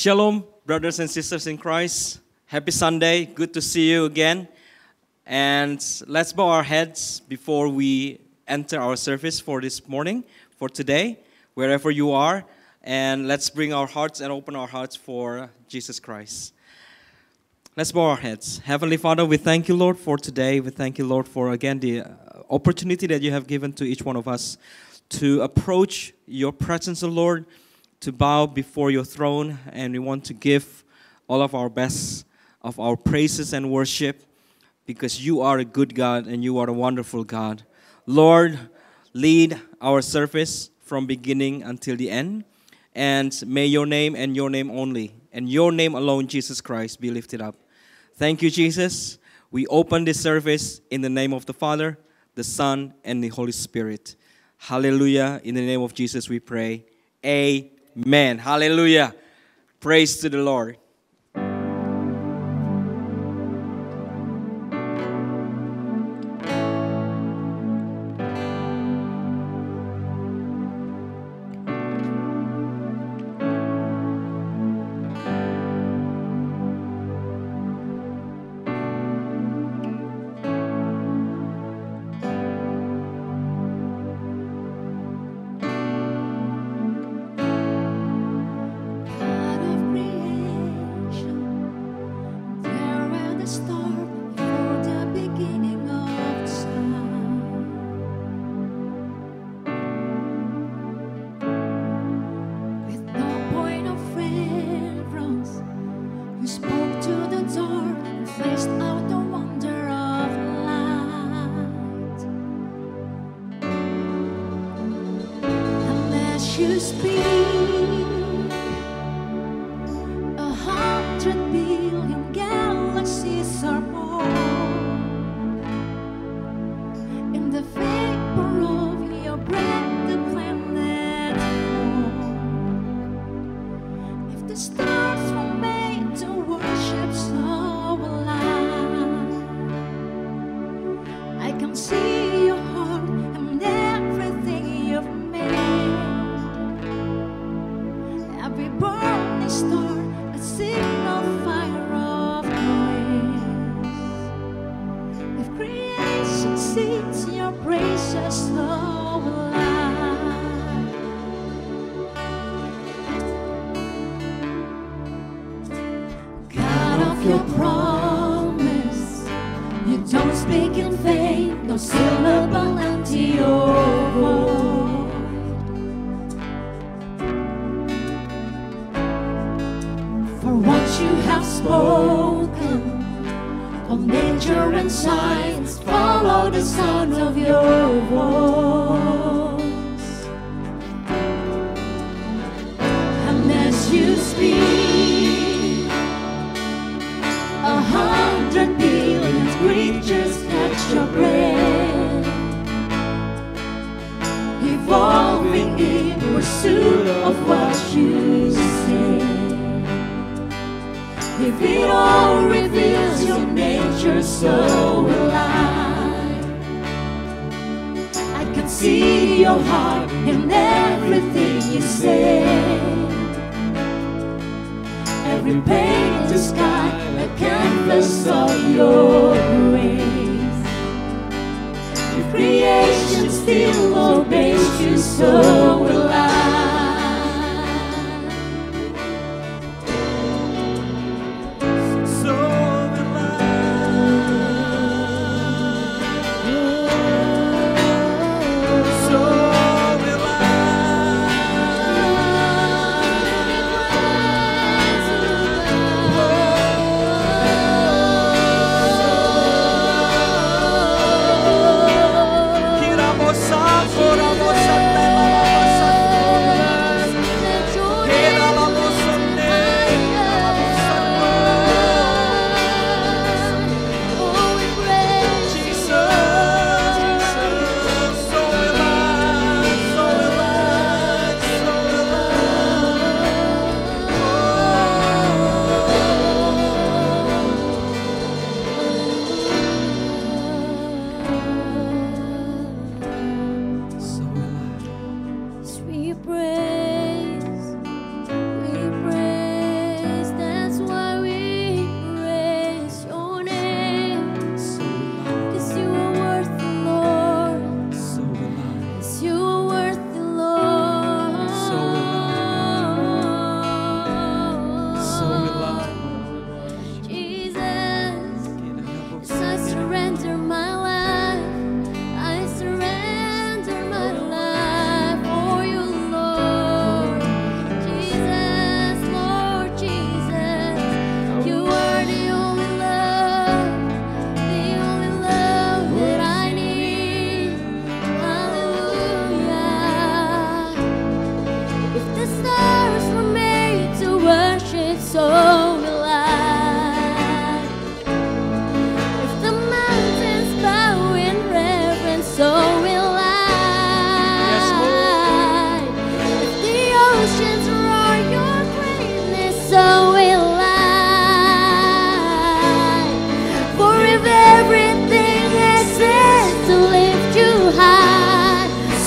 Shalom, brothers and sisters in Christ. Happy Sunday. Good to see you again. And let's bow our heads before we enter our service for this morning, for today, wherever you are. And let's bring our hearts and open our hearts for Jesus Christ. Let's bow our heads. Heavenly Father, we thank you, Lord, for today. We thank you, Lord, for, again, the opportunity that you have given to each one of us to approach your presence, O Lord, to bow before your throne. And we want to give all of our best of our praises and worship because you are a good God and you are a wonderful God. Lord, lead our service from beginning until the end. And may your name and your name only, and your name alone, Jesus Christ, be lifted up. Thank you, Jesus. We open this service in the name of the Father, the Son, and the Holy Spirit. Hallelujah. In the name of Jesus we pray. Amen. Hallelujah. Praise to the Lord.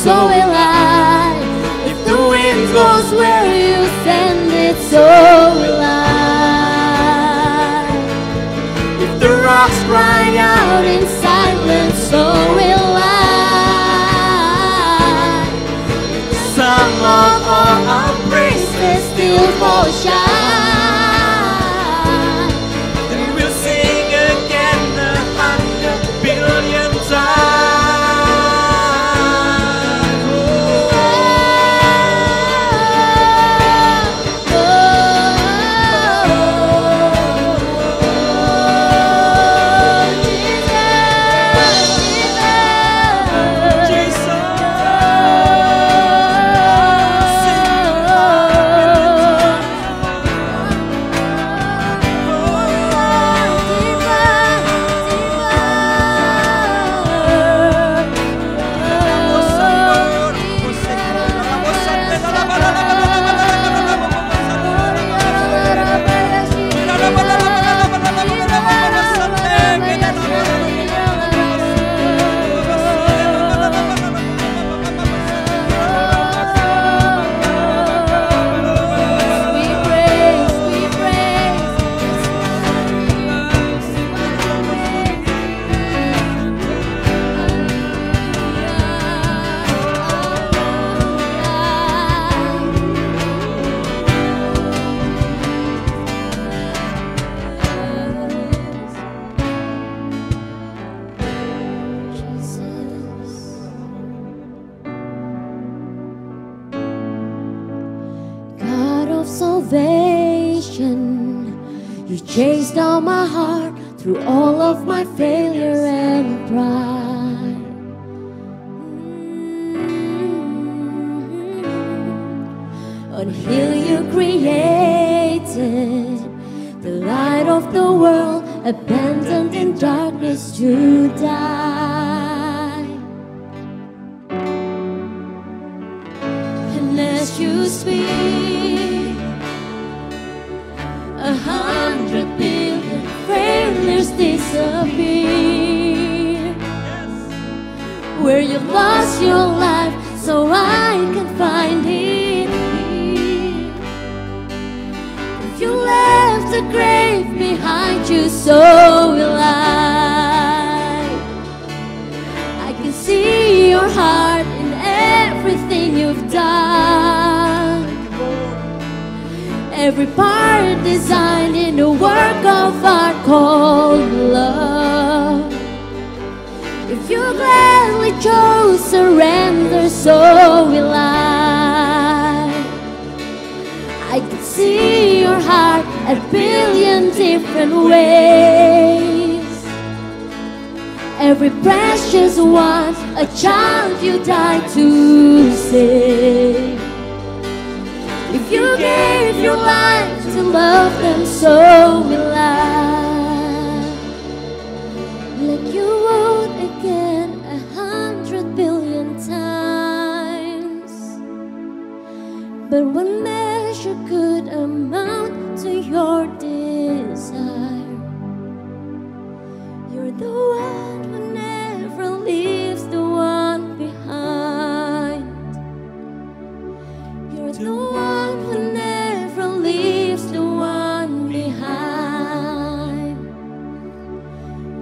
so will I. If the wind goes where you send it, so will I. If the rocks cry out in silence, so will I. If the sum of all our praises still falls short, then we'll sing again 100 billion times. Salvation, you chased down my heart through all of my failure and pride. Until you created the light of the world, abandoned in darkness to die. And as you speak, 100 billion failures disappear. Where you lost your life, so I can find it here. If you left the grave behind you, so will I. I can see your heart in everything you've done. Every part designed in a work of art called love. If you gladly chose surrender, so will I. I can see your heart a billion different ways. Every precious one, a child you died to save. If you gave your life to love them, so will I. Like you wrote again 100 billion times, but one measure could amount to your desire. You're the one who never leaves the one behind. You're the one who never leaves the one behind.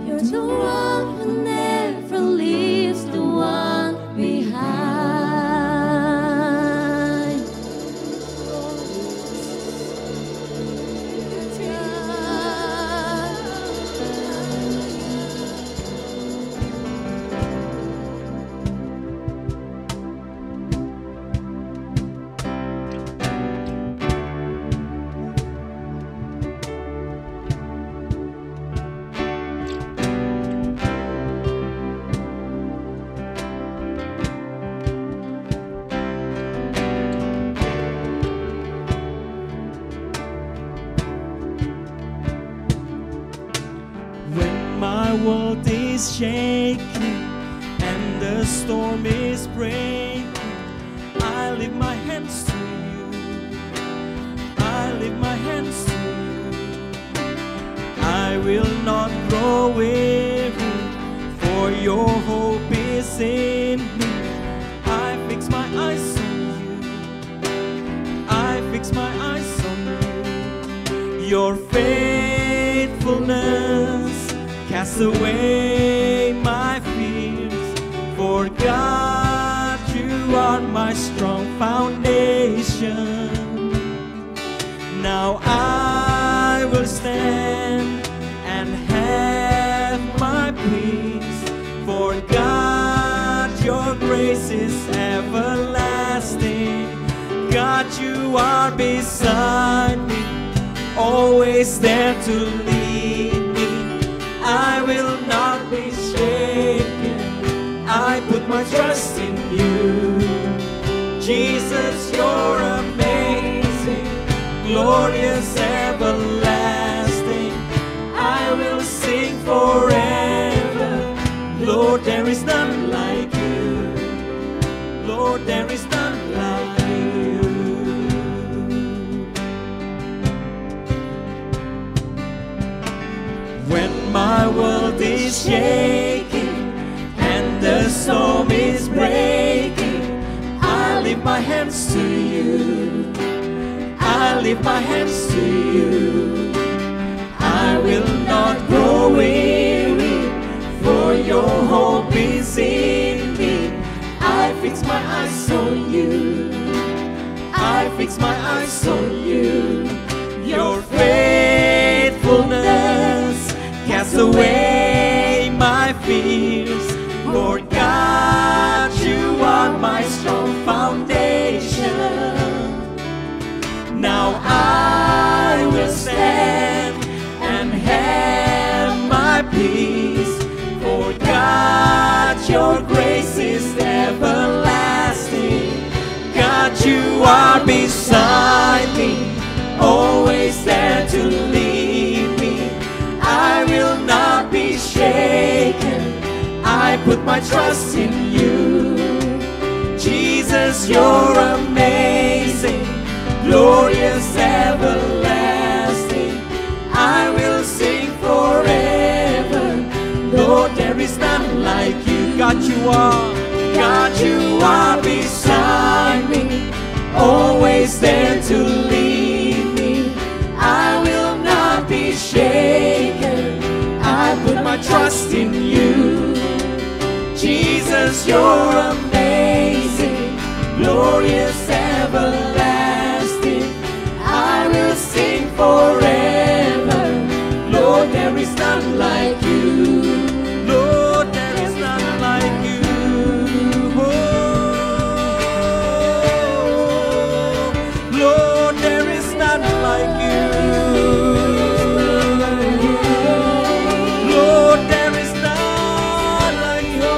You're the one who never leaves the one behind. My world is shaking and the storm is breaking. I lift my hands to you. I lift my hands to you. I will not grow weary, for your hope is in me. I Your faithfulness casts away my fears. For God, you are my strong foundation. Now I will stand and have my peace. For God, your grace is everlasting. God, you are beside me, always there to lead me. I will not be shaken. I put my trust in you. Jesus, you're amazing, glorious, everlasting. I will sing forever. Lord, there is none like you. Lord, there is none like you. When my world is shaking and the storm is breaking, I lift my hands to you. I lift my hands to you. I will not grow weary, for your hope is in me. I fix my eyes on you. I fix my eyes on you. Your faithfulness casts away my fears. For God, you are my strong foundation. Now I will stand and have my peace. For God, your grace is everlasting. God, you are beside me, always there to lead me. I will not be shaken. I put my trust in you. Jesus, you're amazing, glorious, everlasting. I will sing forever. Lord, there is none like you. God, you are. God, you are beside me, always there to lead me. I will not be shaken. I put my trust in you. Jesus, you're amazing, glorious, everlasting. I will sing forever. Lord, there is none like you. Lord, there is none like you. Oh, Lord, there is none like you. Lord, there is none like you.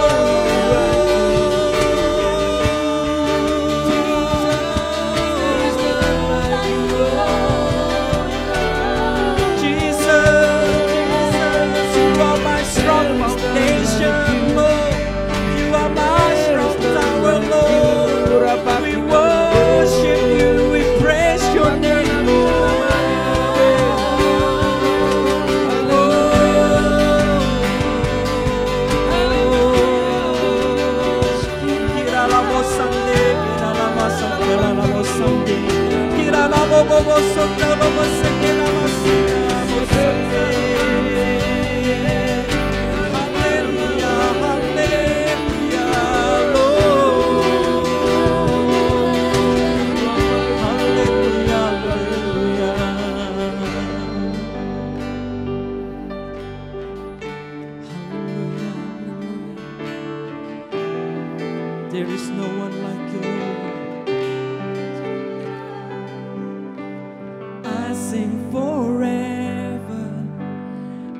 There is no one like you. I sing forever.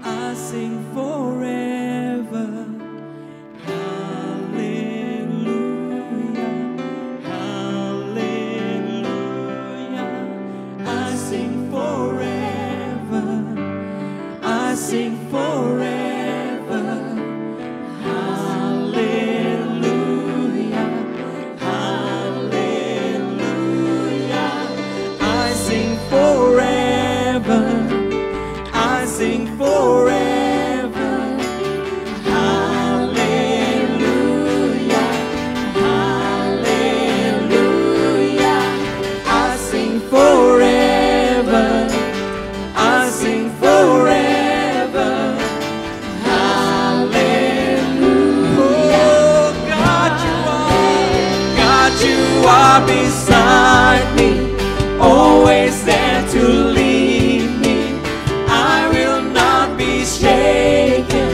I sing forever. Hallelujah. Hallelujah. I sing forever. I sing forever. Hallelujah. Hallelujah. you are beside me, always there to lead me. I will not be shaken.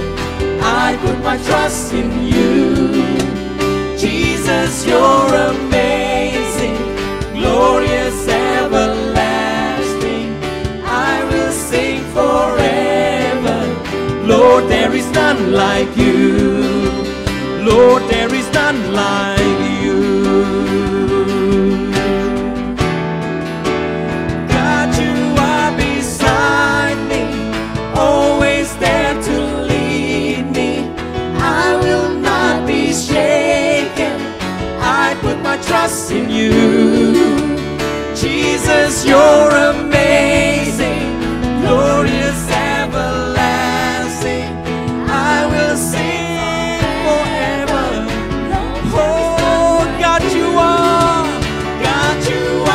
I put my trust in you. Jesus, you're amazing, glorious, everlasting. I will sing forever. Lord, there is none like you. Lord, there is none like you. God, you are beside me, always there to lead me. I will not be shaken. I put my trust in you. Jesus, you're amazing, glorious, everlasting. I will sing forever. Oh, God, you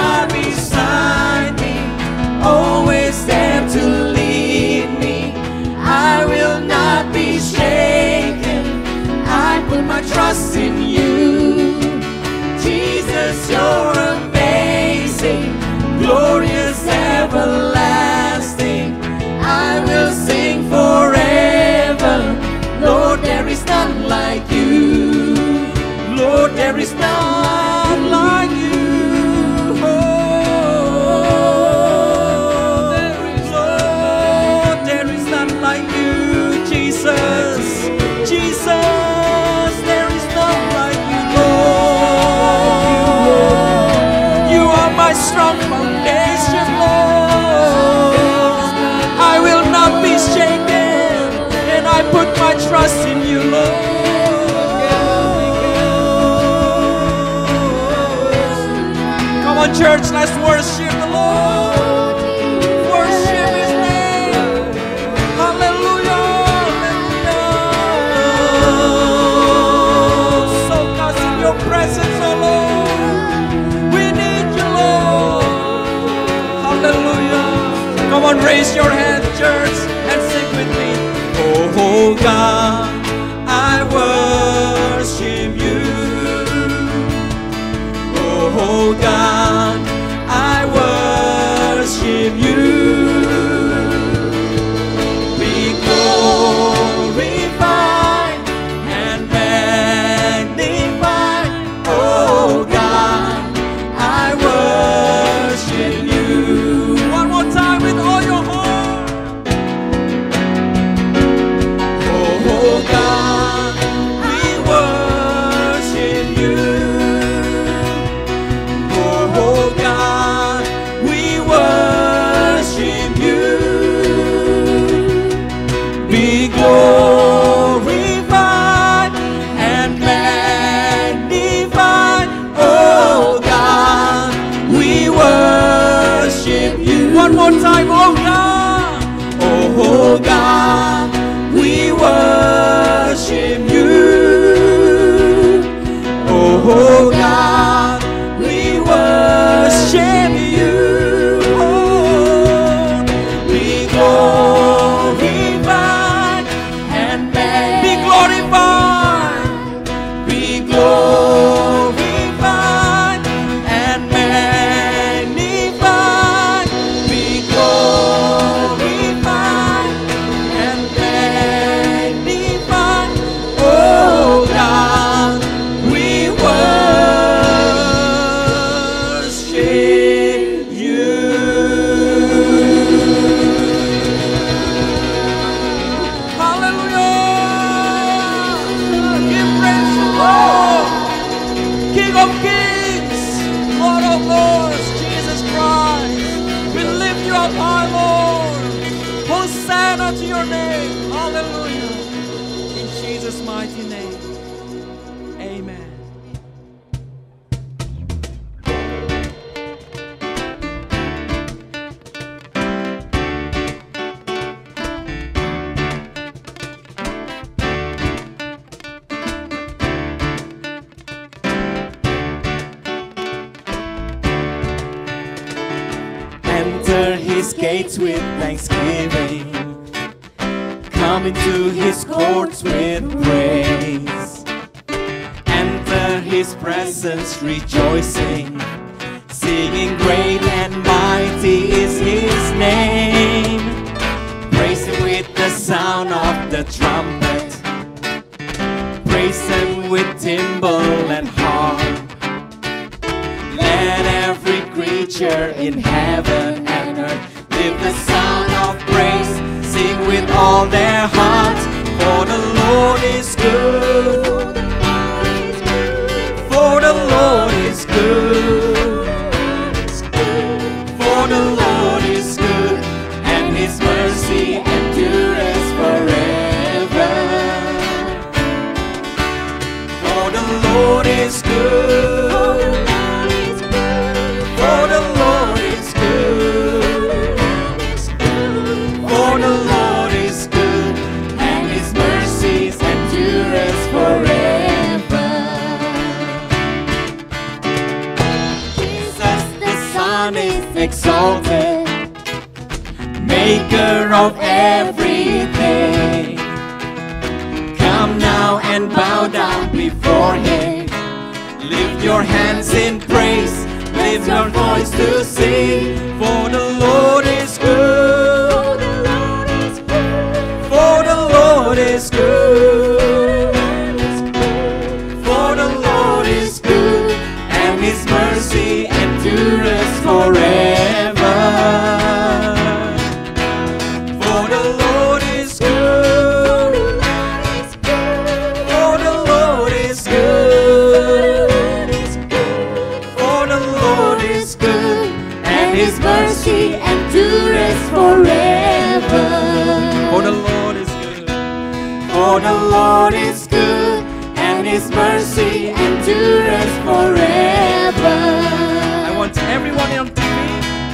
are beside me, always there to lead me. I will not be shaken. I put my trust in you. Jesus, you're amazing, glorious, everlasting. I will sing forever. Lord, there is none like you. Lord, there is none like you. Oh, Lord, there is none like you, Jesus. Jesus, there is none like you, Lord. You are my strong foundation, Lord. I will not be shaken, and I put my trust in you, Lord. Come on, church, let's worship the Lord. Worship His name. Hallelujah, hallelujah. Soak us in your presence, oh Lord. We need you, Lord. Hallelujah. Come on, raise your hand, church, and sing with me. Oh God, I worship you. Oh God, I worship you. Be glorified and magnified. Oh God, I worship you. One more time with all your heart. Oh God, we worship you. Oh God, we worship you. Be glorified and magnified. Oh God, we worship you. One more time, oh God. Oh God, we worship you. Oh God, we worship you. Oh, be glorified and be glorified. Be glorified and magnified. Be glorified and magnified. Oh God, we worship you. Hallelujah. Give praise to the Lord. King of kings, Lord of lords, Jesus Christ. We lift you up high, Lord. Hosanna to your name. Hallelujah. In Jesus' mighty name. Amen. Enter his gates with thanksgiving. Come into his courts with praise. Enter His presence rejoicing, singing great and mighty is His name. Praise Him with the sound of the trumpet, praise Him with timbrel and harp. Let every creature in heaven and earth lift the sound of praise, sing with all their hearts, for the Lord is good, for the Lord is good, for the Lord is good, and His mercy endures forever. For the Lord is good, for the Lord is good, for the Lord is good, and His mercies endures forever. Jesus the Son is exalted, Maker of everything. Come now and bow down before Him. Lift your hands in praise, lift your voice to sing. For the Lord is good, for the Lord is good, for the Lord is good, and His mercy endures forever. For the Lord is good, for the Lord is good, for the Lord is good, and His mercy endures forever. For the Lord is good, for the Lord is good, and His mercy endures forever. I want everyone on TV,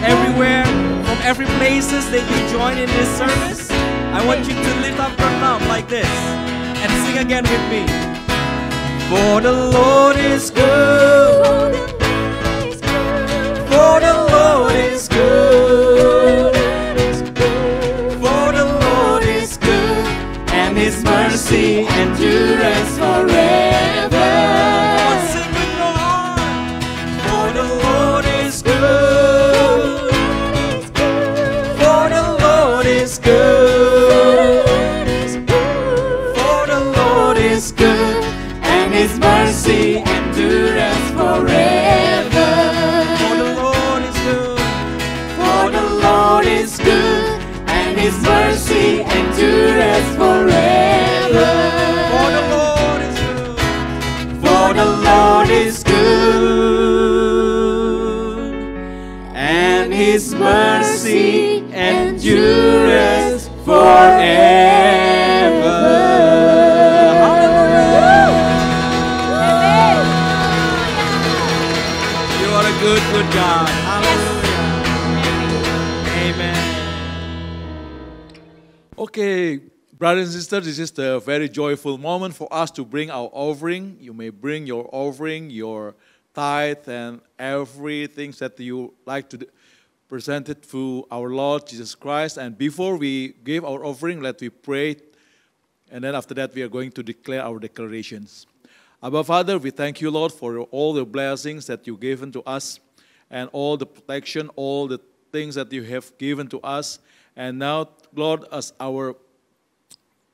everywhere, from every places that you join in this service, I want you to lift up your thumb like this and sing again with me. For the Lord is good, for the Lord is good, for the Lord is good, and His mercy endures forever. Sing with your heart. For the Lord is good, for the Lord is good, for the Lord is good, and His mercy endures forever. For the Lord is good, for the Lord is good, and His mercy endures forever. For the Lord is good, for the Lord is good, and His mercy endures forever. Hallelujah. You are a good, good God. Hallelujah. Amen. Okay, brothers and sisters, this is the very joyful moment for us to bring our offering. You may bring your offering, your tithe, and everything that you like to present it to our Lord Jesus Christ. And before we give our offering, let we pray. And then after that, we are going to declare our declarations. Abba Father, we thank you, Lord, for all the blessings that you've given to us and all the protection, all the things that you have given to us. And now, Lord, as our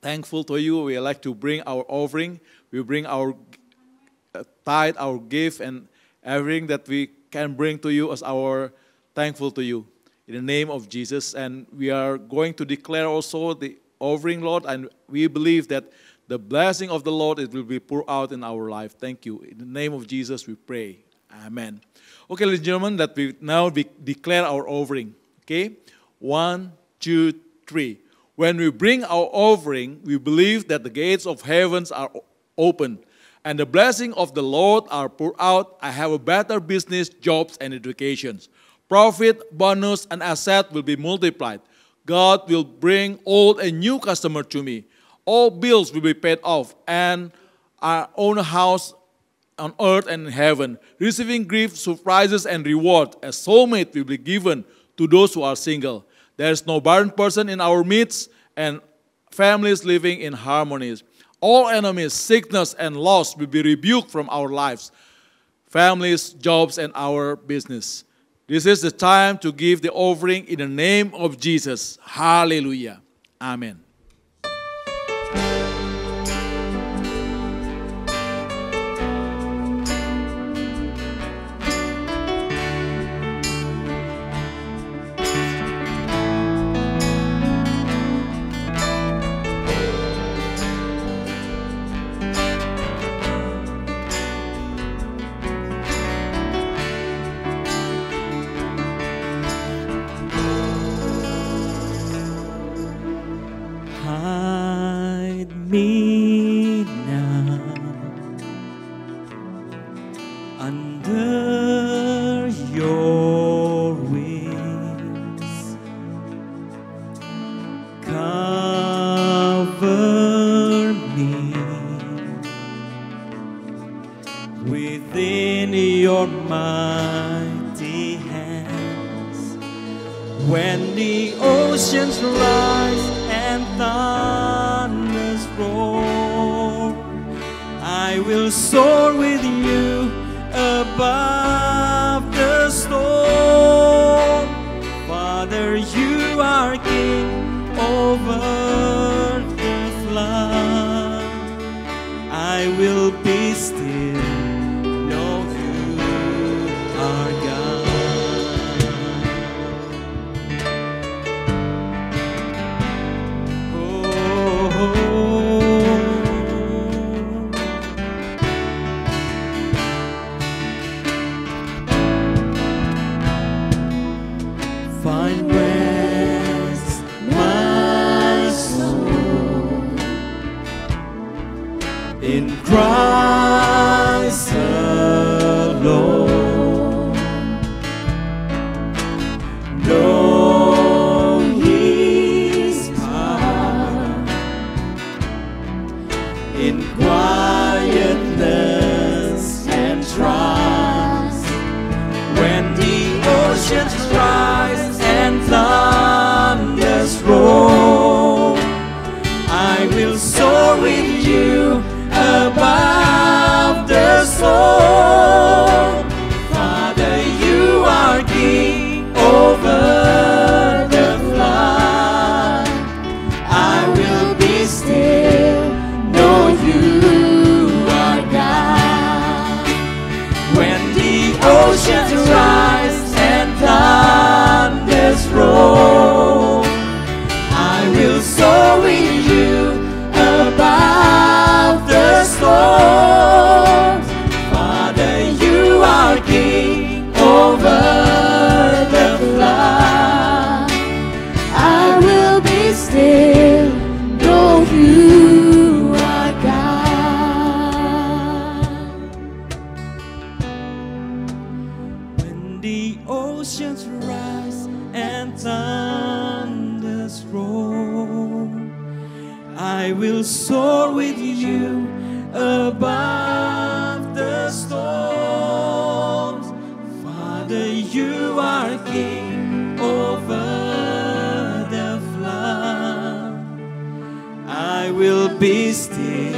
thankful to you, we like to bring our offering. We bring our tithe, our gift, and everything that we can bring to you as our thankful to you. In the name of Jesus. And we are going to declare also the offering, Lord, and we believe that the blessing of the Lord, it will be poured out in our life. Thank you. In the name of Jesus, we pray. Amen. Okay, ladies and gentlemen, that we now declare our offering. Okay? 1, 2, 3. When we bring our offering, we believe that the gates of heavens are open and the blessing of the Lord are poured out. I have a better business, jobs, and educations. Profit, bonus, and asset will be multiplied. God will bring old and new customer to me. All bills will be paid off, and I own a house on earth and in heaven, receiving gifts, surprises, and reward. A soulmate will be given to those who are single. There is no barren person in our midst, and families living in harmony. All enemies, sickness, and loss will be rebuked from our lives, families, jobs, and our business. This is the time to give the offering in the name of Jesus. Hallelujah. Amen. Hide me now under your wings. Cover me within your mighty hands. When the oceans rise and thunders roar, I will soar with you above the storm. Father, you are king over the flood. I will be still, know you are God. Find rest, my soul, in Christ alone. Know His power in quietness and trust. When the oceans rise and thunders roll, I will soar with you above the storm. Father, you are king over the flood. I will be still, know you are God. When the oceans rise and thunders roll, I will soar with you above the storm. Father, you are king over the flood. I will be still, know you are God. When the oceans rise and thunders roll, I will soar with you above the storms. Father, you are king over the flood. I will be still,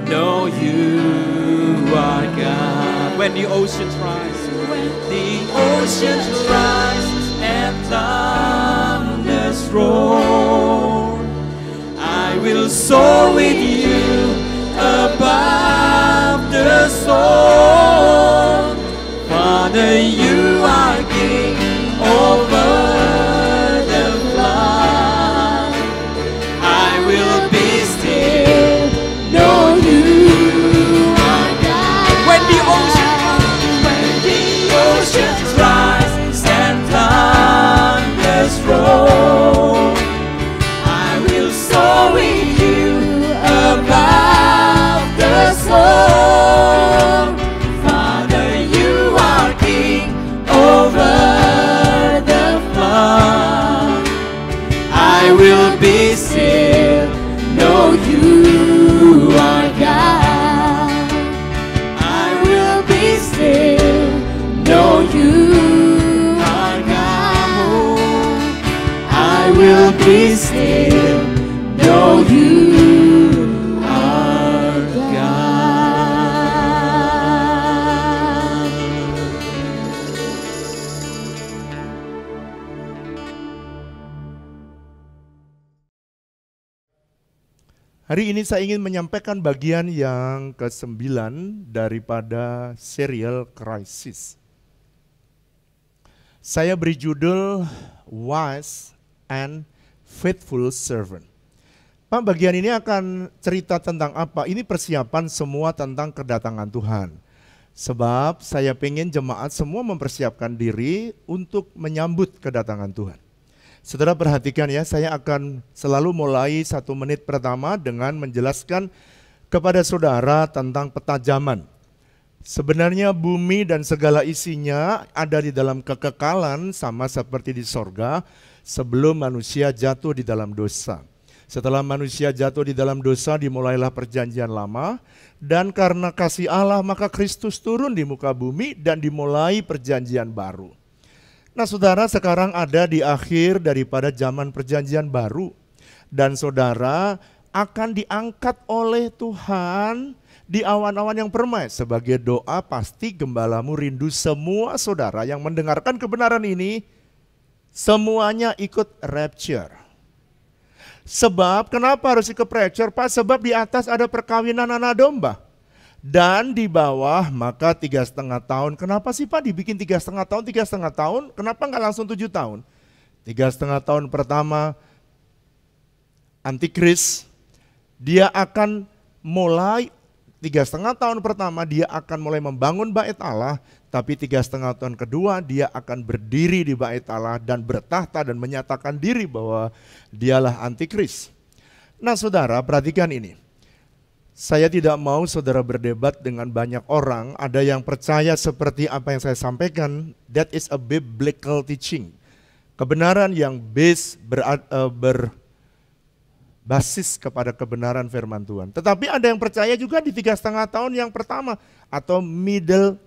know you are God. When the oceans rise, when the oceans rise and thunders roll, I will soar with you above the storm. Father, you are king over the flood. I will be still, know you are God. When the oceans rise and thunders roll, I will soar with you above the storm. Father, you are king over the flood. I will be still, know you are God. I will be still, know you are God. I will be still, know you are Hari ini saya ingin menyampaikan bagian yang ke-9 daripada serial Crisis. Saya beri judul Wise and Faithful Servant. Pak, bagian ini akan cerita tentang apa? Ini persiapan semua tentang kedatangan Tuhan. Sebab saya pengen jemaat semua mempersiapkan diri untuk menyambut kedatangan Tuhan. Saudara perhatikan ya, saya akan selalu mulai 1 menit pertama dengan menjelaskan kepada saudara tentang peta zaman. Sebenarnya bumi dan segala isinya ada di dalam kekekalan sama seperti di sorga sebelum manusia jatuh di dalam dosa. Setelah manusia jatuh di dalam dosa dimulailah perjanjian lama, dan karena kasih Allah maka Kristus turun di muka bumi dan dimulai perjanjian baru. Nah saudara, sekarang ada di akhir daripada zaman perjanjian baru, dan saudara akan diangkat oleh Tuhan di awan-awan yang permai. Sebagai doa pasti gembalamu rindu semua saudara yang mendengarkan kebenaran ini, semuanya ikut rapture. Sebab kenapa harus ikut rapture Pak? Sebab di atas ada perkawinan anak domba. Dan di bawah maka 3,5 tahun. Kenapa sih Pak dibikin 3,5 tahun, 3,5 tahun? Kenapa nggak langsung 7 tahun? 3,5 tahun pertama Antikris, dia akan mulai 3,5 tahun pertama dia akan mulai membangun bait Allah, tapi 3,5 tahun kedua dia akan berdiri di bait Allah dan bertahta dan menyatakan diri bahwa dialah Antikris. Nah saudara perhatikan ini. Saya tidak mau saudara berdebat dengan banyak orang, ada yang percaya seperti apa yang saya sampaikan, that is a biblical teaching. Kebenaran yang berbasis kepada kebenaran firman Tuhan. Tetapi ada yang percaya juga di 3,5 tahun yang pertama atau middle,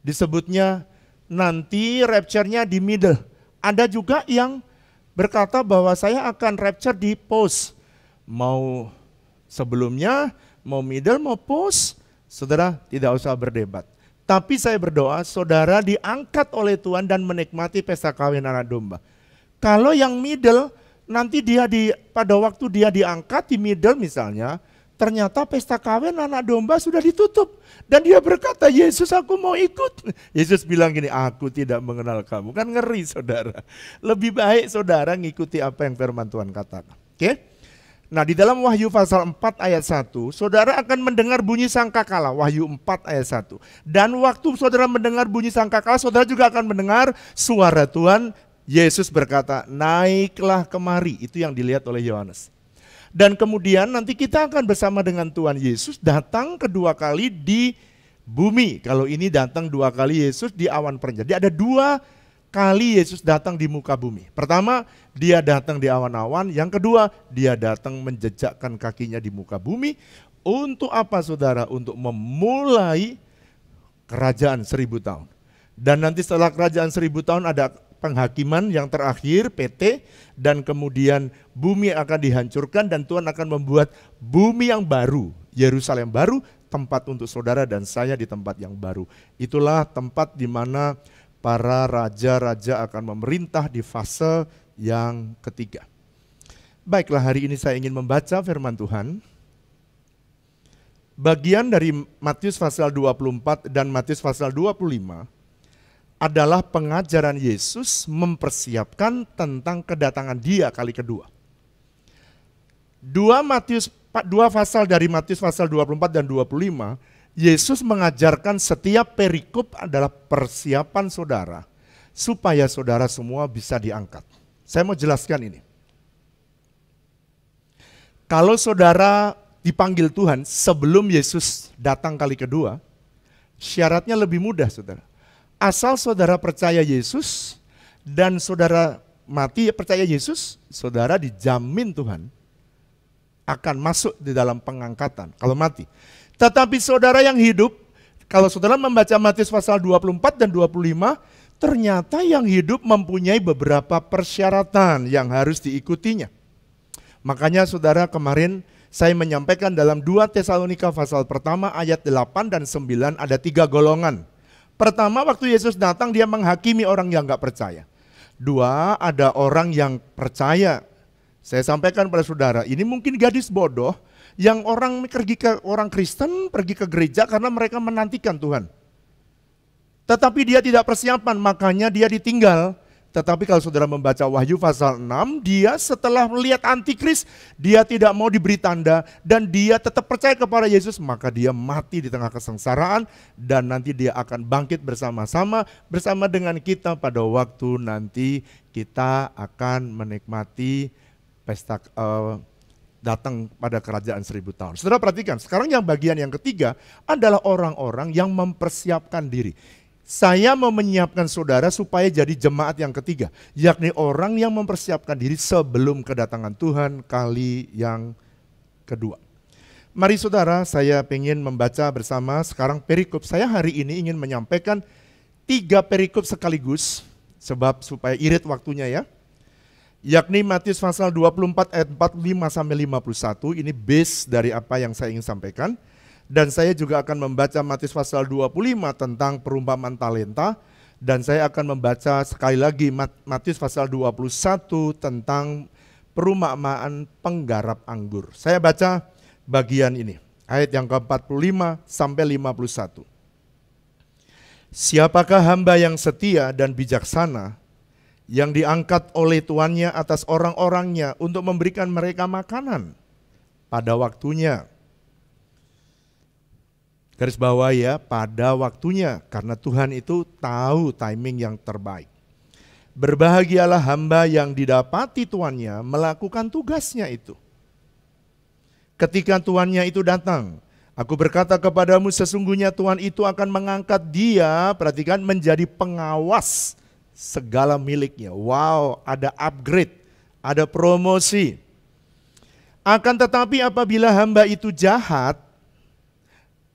disebutnya nanti rapture-nya di middle. Ada juga yang berkata bahwa saya akan rapture di post, mau sebelumnya, mau middle, mau post, saudara tidak usah berdebat. Tapi saya berdoa saudara diangkat oleh Tuhan dan menikmati pesta kawin anak domba. Kalau yang middle, nanti pada waktu dia diangkat di middle misalnya, ternyata pesta kawin anak domba sudah ditutup. Dan dia berkata, Yesus aku mau ikut. Yesus bilang gini, aku tidak mengenal kamu. Kan ngeri saudara. Lebih baik saudara ngikuti apa yang firman Tuhan katakan. Oke? Nah di dalam Wahyu pasal 4 ayat 1, saudara akan mendengar bunyi sangkakala, Wahyu 4 ayat 1. Dan waktu saudara mendengar bunyi sangkakala, saudara juga akan mendengar suara Tuhan. Yesus berkata, naiklah kemari, itu yang dilihat oleh Yohanes. Dan kemudian nanti kita akan bersama dengan Tuhan Yesus datang kedua kali di bumi. Kalau ini datang 2 kali Yesus di awan perjanjian. Jadi ada 2 kali Yesus datang di muka bumi. Pertama, dia datang di awan-awan. Yang kedua, dia datang menjejakkan kakinya di muka bumi. Untuk apa saudara? Untuk memulai kerajaan 1000 tahun. Dan nanti setelah kerajaan 1000 tahun ada penghakiman yang terakhir, PT. Dan kemudian bumi akan dihancurkan dan Tuhan akan membuat bumi yang baru, Yerusalem baru, tempat untuk saudara dan saya di tempat yang baru. Itulah tempat di mana para raja-raja akan memerintah di fase yang ketiga. Baiklah, hari ini saya ingin membaca firman Tuhan. Bagian dari Matius pasal 24 dan Matius pasal 25 adalah pengajaran Yesus mempersiapkan tentang kedatangan dia kali kedua. Dua pasal dari Matius pasal 24 dan 25, Yesus mengajarkan setiap perikop adalah persiapan saudara supaya saudara semua bisa diangkat. Saya mau jelaskan ini. Kalau saudara dipanggil Tuhan sebelum Yesus datang kali kedua, syaratnya lebih mudah saudara. Asal saudara percaya Yesus dan saudara mati percaya Yesus, saudara dijamin Tuhan akan masuk di dalam pengangkatan kalau mati. Tetapi saudara yang hidup, kalau saudara membaca Matius pasal 24 dan 25, ternyata yang hidup mempunyai beberapa persyaratan yang harus diikutinya. Makanya saudara kemarin saya menyampaikan dalam 2 Tesalonika pasal pertama ayat 8 dan 9 ada 3 golongan. Pertama, waktu Yesus datang dia menghakimi orang yang gak percaya. 2, ada orang yang percaya Saya sampaikan pada saudara, ini mungkin gadis bodoh yang orang Kristen pergi ke gereja karena mereka menantikan Tuhan. Tetapi dia tidak persiapan, makanya dia ditinggal. Tetapi kalau saudara membaca Wahyu pasal 6, dia setelah melihat antikris, dia tidak mau diberi tanda dan dia tetap percaya kepada Yesus, maka dia mati di tengah kesengsaraan dan nanti dia akan bangkit bersama-sama bersama dengan kita pada waktu nanti kita akan menikmati pesta datang pada kerajaan 1000 tahun. Saudara perhatikan, sekarang yang bagian yang ketiga adalah orang-orang yang mempersiapkan diri. Saya mau menyiapkan saudara supaya jadi jemaat yang ketiga, yakni orang yang mempersiapkan diri sebelum kedatangan Tuhan kali yang kedua. Mari saudara, saya ingin membaca bersama sekarang perikop. Saya hari ini ingin menyampaikan 3 perikop sekaligus, sebab supaya irit waktunya ya. Yakni Matius pasal 24 ayat 45 sampai 51, ini base dari apa yang saya ingin sampaikan. Dan saya juga akan membaca Matius pasal 25 tentang perumpamaan talenta. Dan saya akan membaca sekali lagi Matius pasal 21 tentang perumpamaan penggarap anggur. Saya baca bagian ini, ayat yang ke-45 sampai 51. Siapakah hamba yang setia dan bijaksana yang diangkat oleh tuannya atas orang-orangnya untuk memberikan mereka makanan pada waktunya? Garis bawah ya, pada waktunya, karena Tuhan itu tahu timing yang terbaik. Berbahagialah hamba yang didapati tuannya melakukan tugasnya itu. Ketika tuannya itu datang, aku berkata kepadamu sesungguhnya Tuhan itu akan mengangkat dia, perhatikan, menjadi pengawas segala miliknya. Wow, ada upgrade, ada promosi. Akan tetapi apabila hamba itu jahat,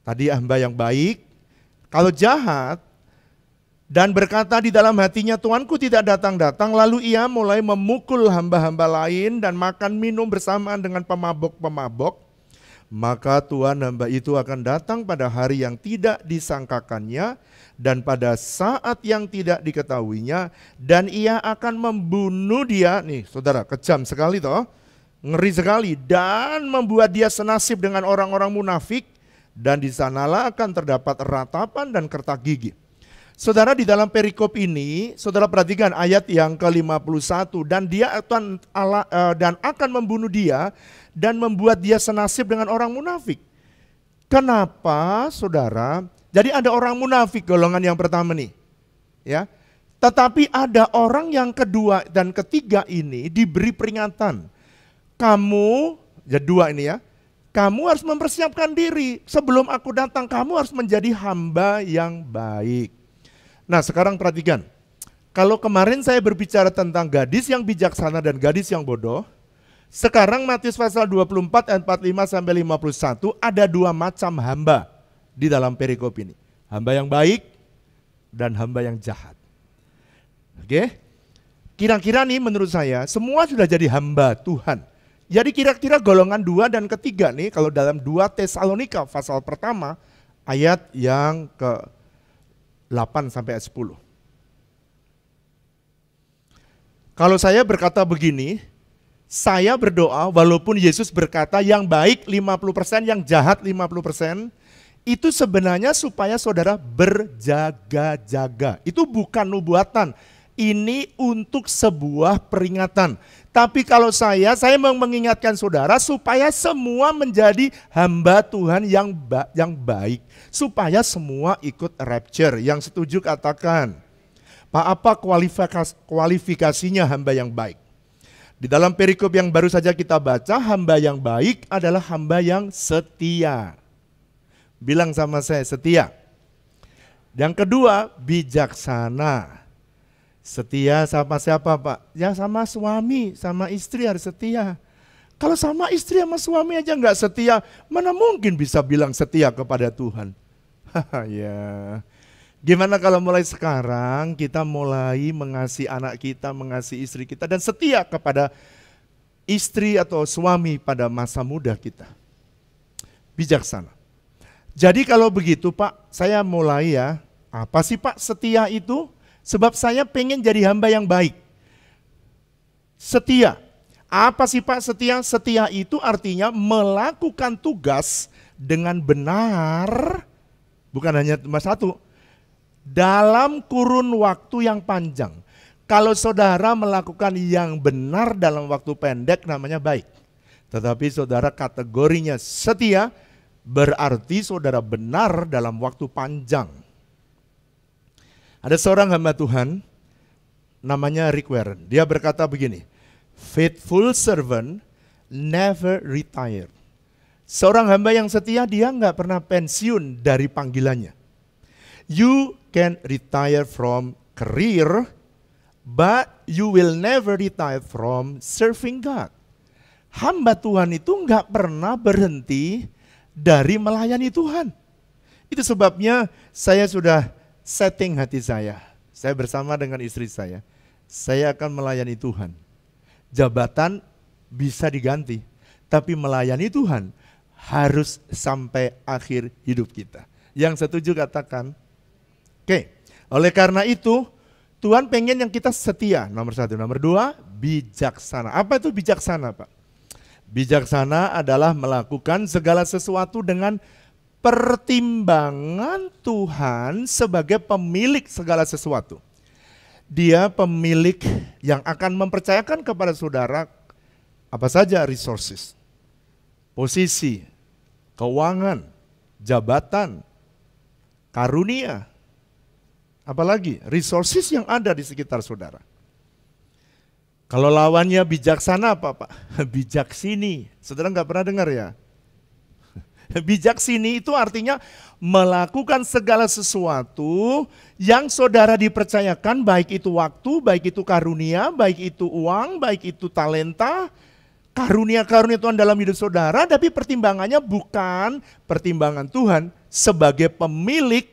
tadi hamba yang baik, kalau jahat dan berkata di dalam hatinya Tuanku tidak datang-datang, lalu ia mulai memukul hamba-hamba lain dan makan minum bersamaan dengan pemabok-pemabok, maka Tuhan hamba itu akan datang pada hari yang tidak disangkakannya dan pada saat yang tidak diketahuinya, dan ia akan membunuh dia. Nih saudara, kejam sekali toh, ngeri sekali, dan membuat dia senasib dengan orang-orang munafik. Dan di sanalah akan terdapat ratapan dan kertak gigi. Saudara, di dalam perikop ini, saudara perhatikan ayat yang ke-51. Dan dia akan membunuh dia dan membuat dia senasib dengan orang munafik. Kenapa saudara? Jadi ada orang munafik golongan yang pertama nih. Ya. Tetapi ada orang yang kedua dan ketiga ini diberi peringatan. Kamu, ya dua ini ya. Kamu harus mempersiapkan diri, sebelum aku datang kamu harus menjadi hamba yang baik. Nah sekarang perhatikan, kalau kemarin saya berbicara tentang gadis yang bijaksana dan gadis yang bodoh, sekarang Matius pasal 24 ayat 45 sampai 51 ada 2 macam hamba di dalam perikop ini. Hamba yang baik dan hamba yang jahat. Oke? Kira-kira nih menurut saya semua sudah jadi hamba Tuhan. Jadi kira-kira golongan 2 dan ketiga nih kalau dalam 2 Tesalonika pasal pertama ayat yang ke-8 sampai ayat 10. Kalau saya berkata begini, saya berdoa walaupun Yesus berkata yang baik 50%, yang jahat 50%, itu sebenarnya supaya saudara berjaga-jaga. Itu bukan nubuatan, ini untuk sebuah peringatan. Tapi kalau saya mau mengingatkan saudara supaya semua menjadi hamba Tuhan yang baik. Supaya semua ikut rapture. Yang setuju katakan, Pak, apa kualifikasinya hamba yang baik? Di dalam perikop yang baru saja kita baca, hamba yang baik adalah hamba yang setia. Bilang sama saya, setia. Yang kedua, bijaksana. Setia sama siapa Pak? Ya sama suami, sama istri harus setia. Kalau sama istri sama suami aja nggak setia, mana mungkin bisa bilang setia kepada Tuhan? Ya. Gimana kalau mulai sekarang kita mulai mengasihi anak kita, mengasihi istri kita dan setia kepada istri atau suami pada masa muda kita. Bijaksana. Jadi kalau begitu Pak, saya mulai ya. Apa sih Pak setia itu? Sebab saya pengen jadi hamba yang baik. Setia. Apa sih Pak setia? Setia itu artinya melakukan tugas dengan benar, bukan hanya cuma satu, dalam kurun waktu yang panjang. Kalau saudara melakukan yang benar dalam waktu pendek namanya baik. Tetapi saudara kategorinya setia, berarti saudara benar dalam waktu panjang. Ada seorang hamba Tuhan, namanya Rick Warren. Dia berkata begini, faithful servant never retire. Seorang hamba yang setia, dia nggak pernah pensiun dari panggilannya. You can retire from career, but you will never retire from serving God. Hamba Tuhan itu nggak pernah berhenti dari melayani Tuhan. Itu sebabnya saya sudah setting hati saya. Saya bersama dengan istri saya akan melayani Tuhan. Jabatan bisa diganti, tapi melayani Tuhan harus sampai akhir hidup kita. Yang setuju katakan, oke. Oleh karena itu, Tuhan pengen yang kita setia, nomor satu. Nomor dua, bijaksana. Apa itu bijaksana, Pak? Bijaksana adalah melakukan segala sesuatu dengan pertimbangan Tuhan sebagai pemilik segala sesuatu. Dia pemilik yang akan mempercayakan kepada saudara apa saja resources, posisi, keuangan, jabatan, karunia, apalagi resources yang ada di sekitar saudara. Kalau lawannya bijaksana apa Pak? Bijaksini. Saudara nggak pernah dengar ya? Bijaksini itu artinya melakukan segala sesuatu yang saudara dipercayakan, baik itu waktu, baik itu karunia, baik itu uang, baik itu talenta, karunia-karunia Tuhan dalam hidup saudara, tapi pertimbangannya bukan pertimbangan Tuhan sebagai pemilik,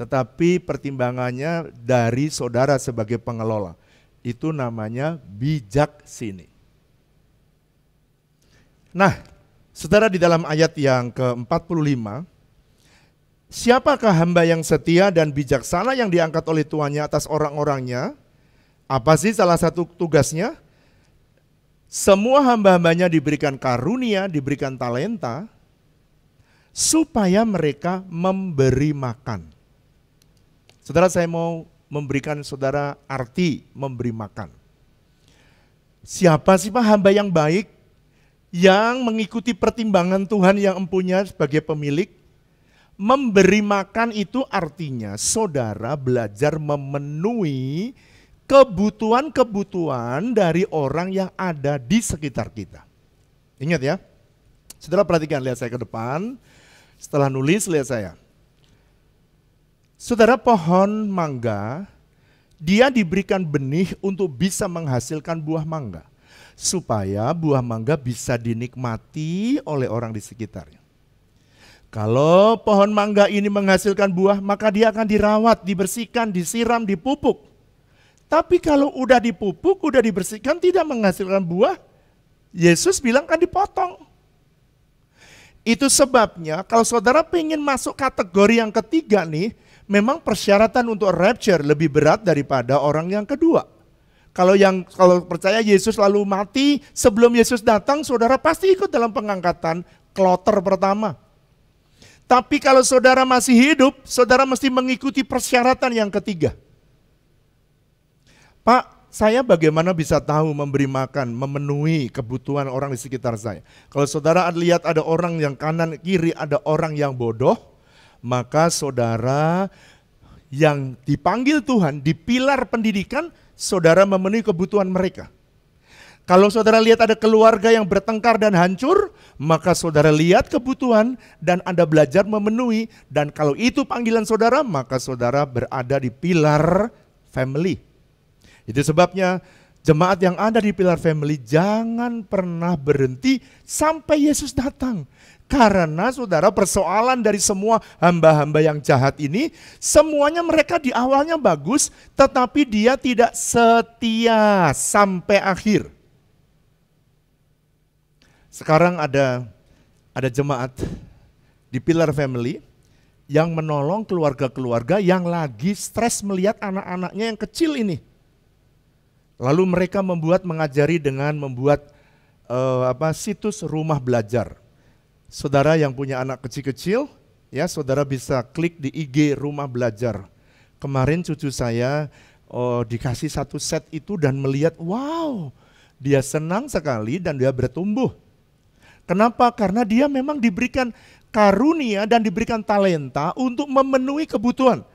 tetapi pertimbangannya dari saudara sebagai pengelola. Itu namanya bijaksini. Nah, saudara, di dalam ayat yang ke-45, siapakah hamba yang setia dan bijaksana yang diangkat oleh tuannya atas orang-orangnya? Apa sih salah satu tugasnya? Semua hamba-hambanya diberikan karunia, diberikan talenta, supaya mereka memberi makan. Saudara, saya mau memberikan saudara arti memberi makan. Siapa sih Pak hamba yang baik, yang mengikuti pertimbangan Tuhan yang empunya sebagai pemilik? Memberi makan itu artinya saudara belajar memenuhi kebutuhan-kebutuhan dari orang yang ada di sekitar kita. Ingat ya, saudara perhatikan, lihat saya ke depan. Setelah nulis, lihat saya. Saudara, pohon mangga, dia diberikan benih untuk bisa menghasilkan buah mangga. Supaya buah mangga bisa dinikmati oleh orang di sekitarnya. Kalau pohon mangga ini menghasilkan buah, maka dia akan dirawat, dibersihkan, disiram, dipupuk. Tapi kalau udah dipupuk, udah dibersihkan, tidak menghasilkan buah, Yesus bilang kan dipotong. Itu sebabnya kalau saudara pengen masuk kategori yang ketiga nih, memang persyaratan untuk rapture lebih berat daripada orang yang kedua. Kalau percaya Yesus lalu mati sebelum Yesus datang, saudara pasti ikut dalam pengangkatan kloter pertama. Tapi kalau saudara masih hidup, saudara mesti mengikuti persyaratan yang ketiga. Pak, saya bagaimana bisa tahu memberi makan, memenuhi kebutuhan orang di sekitar saya? Kalau saudara lihat ada orang yang kanan kiri, ada orang yang bodoh, maka saudara yang dipanggil Tuhan di pilar pendidikan, saudara memenuhi kebutuhan mereka. Kalau saudara lihat ada keluarga yang bertengkar dan hancur, maka saudara lihat kebutuhan dan Anda belajar memenuhi. Dan kalau itu panggilan saudara, maka saudara berada di pilar family. Itu sebabnya jemaat yang ada di pilar family jangan pernah berhenti sampai Yesus datang. Karena saudara, persoalan dari semua hamba-hamba yang jahat ini, semuanya mereka di awalnya bagus, tetapi dia tidak setia sampai akhir. Sekarang ada jemaat di pilar family yang menolong keluarga-keluarga yang lagi stres melihat anak-anaknya yang kecil ini. Lalu mereka mengajari dengan membuat situs rumah belajar. Saudara yang punya anak kecil-kecil, ya saudara bisa klik di IG rumah belajar. Kemarin cucu saya dikasih satu set itu dan melihat, wow, dia senang sekali dan dia bertumbuh. Kenapa? Karena dia memang diberikan karunia dan diberikan talenta untuk memenuhi kebutuhan.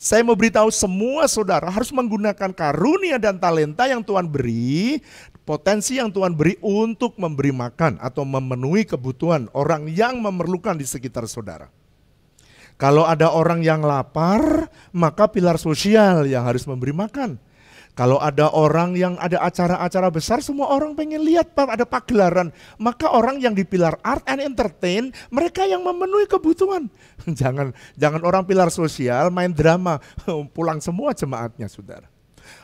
Saya mau beritahu semua saudara harus menggunakan karunia dan talenta yang Tuhan beri, potensi yang Tuhan beri untuk memberi makan atau memenuhi kebutuhan orang yang memerlukan di sekitar saudara. Kalau ada orang yang lapar, maka pilar sosial yang harus memberi makan. Kalau ada orang yang ada acara-acara besar, semua orang pengen lihat ada pagelaran. Maka orang yang di pilar art and entertain, mereka yang memenuhi kebutuhan. Jangan orang pilar sosial main drama, pulang semua jemaatnya saudara.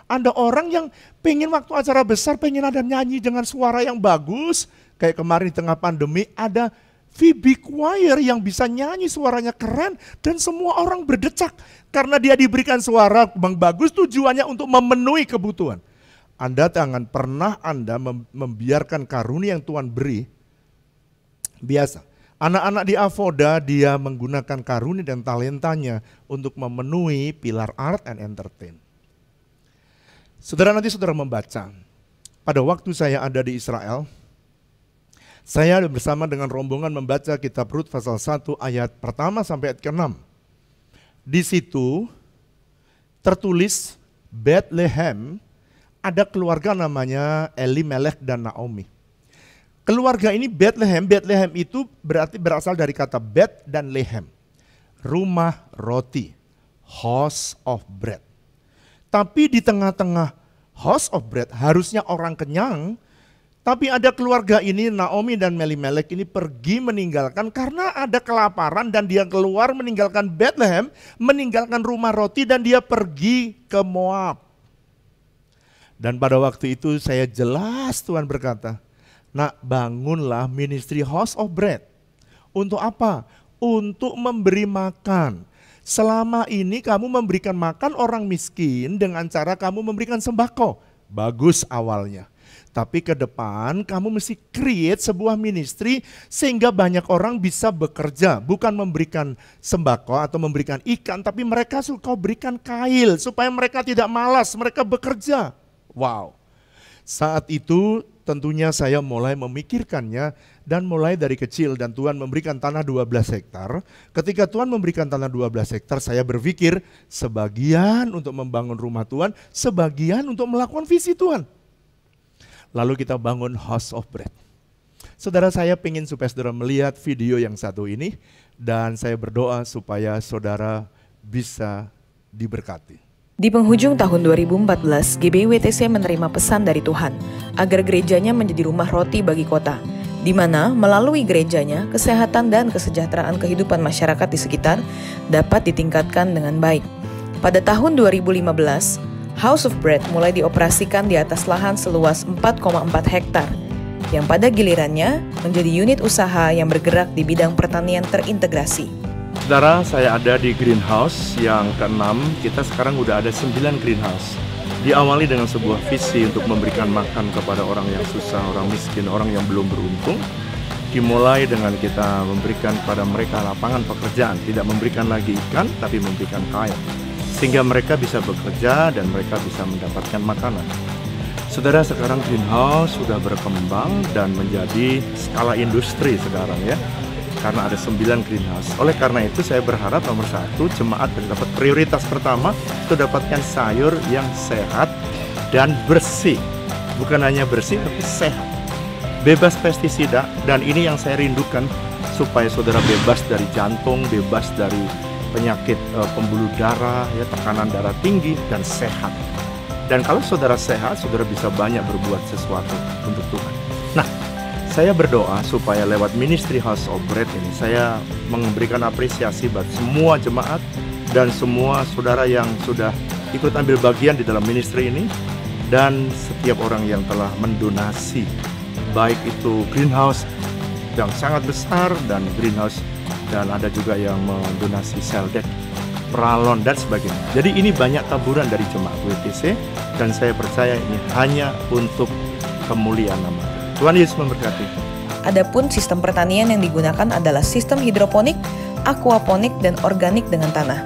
Ada orang yang pengen waktu acara besar, pengen ada nyanyi dengan suara yang bagus. Kayak kemarin di tengah pandemi ada VB Choir yang bisa nyanyi suaranya keren dan semua orang berdecak karena dia diberikan suara yang bagus tujuannya untuk memenuhi kebutuhan. Anda jangan pernah Anda membiarkan karunia yang Tuhan beri biasa. Anak-anak di Avoda dia menggunakan karunia dan talentanya untuk memenuhi pilar art and entertain. Saudara nanti saudara membaca, pada waktu saya ada di Israel, saya bersama dengan rombongan membaca kitab Rut pasal 1 ayat pertama sampai ayat ke-6. Di situ tertulis Bethlehem, ada keluarga namanya Elimelech dan Naomi. Keluarga ini Bethlehem itu berarti berasal dari kata Bet dan Lehem. Rumah roti, house of bread. Tapi di tengah-tengah house of bread harusnya orang kenyang. Tapi ada keluarga ini, Naomi dan Elimelech ini pergi meninggalkan karena ada kelaparan dan dia keluar meninggalkan Bethlehem, meninggalkan rumah roti dan dia pergi ke Moab. Dan pada waktu itu saya jelas Tuhan berkata, nak bangunlah ministry House of Bread. Untuk apa? Untuk memberi makan. Selama ini kamu memberikan makan orang miskin dengan cara kamu memberikan sembako. Bagus awalnya. Tapi ke depan kamu mesti create sebuah ministry sehingga banyak orang bisa bekerja. Bukan memberikan sembako atau memberikan ikan, tapi mereka suka berikan kail supaya mereka tidak malas, mereka bekerja. Wow. Saat itu tentunya saya mulai memikirkannya dan mulai dari kecil dan Tuhan memberikan tanah 12 hektar. Ketika Tuhan memberikan tanah 12 hektar, saya berpikir sebagian untuk membangun rumah Tuhan, sebagian untuk melakukan visi Tuhan. Lalu kita bangun House of Bread. Saudara, saya ingin supaya saudara melihat video yang satu ini dan saya berdoa supaya saudara bisa diberkati. Di penghujung tahun 2014, GBIWTC menerima pesan dari Tuhan agar gerejanya menjadi rumah roti bagi kota, di mana melalui gerejanya kesehatan dan kesejahteraan kehidupan masyarakat di sekitar dapat ditingkatkan dengan baik. Pada tahun 2015, House of Bread mulai dioperasikan di atas lahan seluas 4,4 hektar, yang pada gilirannya menjadi unit usaha yang bergerak di bidang pertanian terintegrasi. Saudara, saya ada di greenhouse yang ke-6, kita sekarang udah ada 9 greenhouse. Diawali dengan sebuah visi untuk memberikan makan kepada orang yang susah, orang miskin, orang yang belum beruntung. Dimulai dengan kita memberikan kepada mereka lapangan pekerjaan, tidak memberikan lagi ikan, tapi memberikan kail. Sehingga mereka bisa bekerja dan mereka bisa mendapatkan makanan. Saudara, sekarang greenhouse sudah berkembang dan menjadi skala industri sekarang ya. Karena ada 9 greenhouse. Oleh karena itu saya berharap nomor 1, jemaat dapat prioritas pertama itu dapatkan sayur yang sehat dan bersih. Bukan hanya bersih tapi sehat. Bebas pestisida, dan ini yang saya rindukan supaya saudara bebas dari jantung, bebas dari penyakit pembuluh darah, ya, tekanan darah tinggi, dan sehat. Dan kalau saudara sehat, saudara bisa banyak berbuat sesuatu untuk Tuhan. Nah, saya berdoa supaya lewat ministry House of Bread ini, saya memberikan apresiasi buat semua jemaat dan semua saudara yang sudah ikut ambil bagian di dalam ministry ini, dan setiap orang yang telah mendonasi, baik itu greenhouse yang sangat besar dan greenhouse, dan ada juga yang mendonasi sel deck. pralon, dan sebagainya. Jadi ini banyak taburan dari jemaat WTC, dan saya percaya ini hanya untuk kemuliaan nama Tuhan. Tuhan Yesus memberkati. Adapun sistem pertanian yang digunakan adalah sistem hidroponik, aquaponik, dan organik dengan tanah.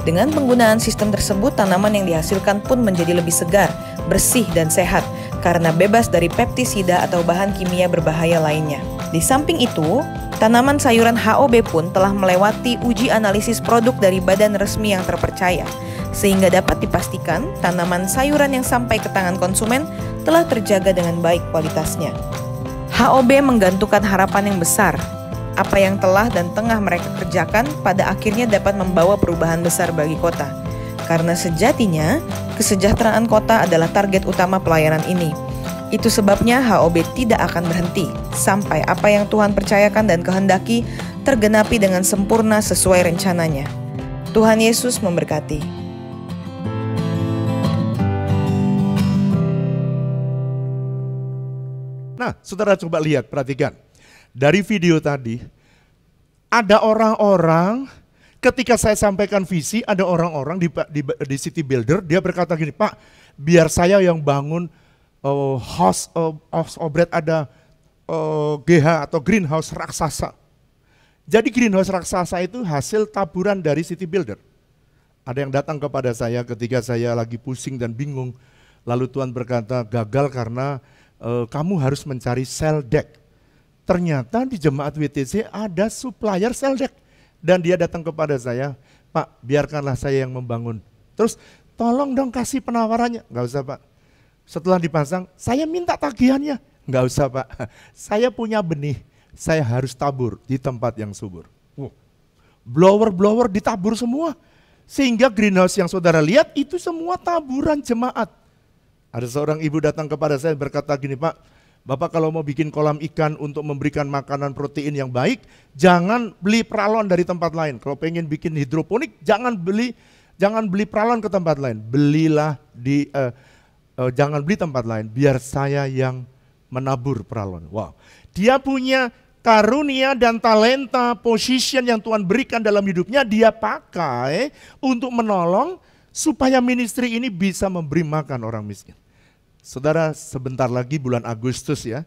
Dengan penggunaan sistem tersebut, tanaman yang dihasilkan pun menjadi lebih segar, bersih, dan sehat karena bebas dari pestisida atau bahan kimia berbahaya lainnya. Di samping itu, tanaman sayuran HOB pun telah melewati uji analisis produk dari badan resmi yang terpercaya, sehingga dapat dipastikan tanaman sayuran yang sampai ke tangan konsumen telah terjaga dengan baik kualitasnya. HOB menggantungkan harapan yang besar. Apa yang telah dan tengah mereka kerjakan pada akhirnya dapat membawa perubahan besar bagi kota. Karena sejatinya, kesejahteraan kota adalah target utama pelayanan ini. Itu sebabnya HOB tidak akan berhenti sampai apa yang Tuhan percayakan dan kehendaki tergenapi dengan sempurna sesuai rencananya. Tuhan Yesus memberkati. Nah, saudara coba lihat, perhatikan. Dari video tadi, ada orang-orang, ketika saya sampaikan visi, ada orang-orang di City Builder, dia berkata gini, Pak, biar saya yang bangun house of bread, ada GH atau greenhouse raksasa. Jadi greenhouse raksasa itu hasil taburan dari City Builder. Ada yang datang kepada saya ketika saya lagi pusing dan bingung, lalu Tuhan berkata, gagal karena kamu harus mencari cell deck. Ternyata di jemaat WTC ada supplier cell deck. Dan dia datang kepada saya, Pak, biarkanlah saya yang membangun. Terus, tolong dong kasih penawarannya. Enggak usah, Pak. Setelah dipasang, saya minta tagihannya. Enggak usah, Pak. Saya punya benih, saya harus tabur di tempat yang subur. Blower-blower ditabur semua. Sehingga greenhouse yang saudara lihat itu semua taburan jemaat. Ada seorang ibu datang kepada saya berkata gini, Pak, Bapak kalau mau bikin kolam ikan untuk memberikan makanan protein yang baik, jangan beli pralon dari tempat lain. Kalau pengen bikin hidroponik, jangan beli pralon ke tempat lain. Jangan beli tempat lain, biar saya yang menabur pralon. Wow, dia punya karunia dan talenta, position yang Tuhan berikan dalam hidupnya, dia pakai untuk menolong supaya ministry ini bisa memberi makan orang miskin. Saudara, sebentar lagi bulan Agustus ya,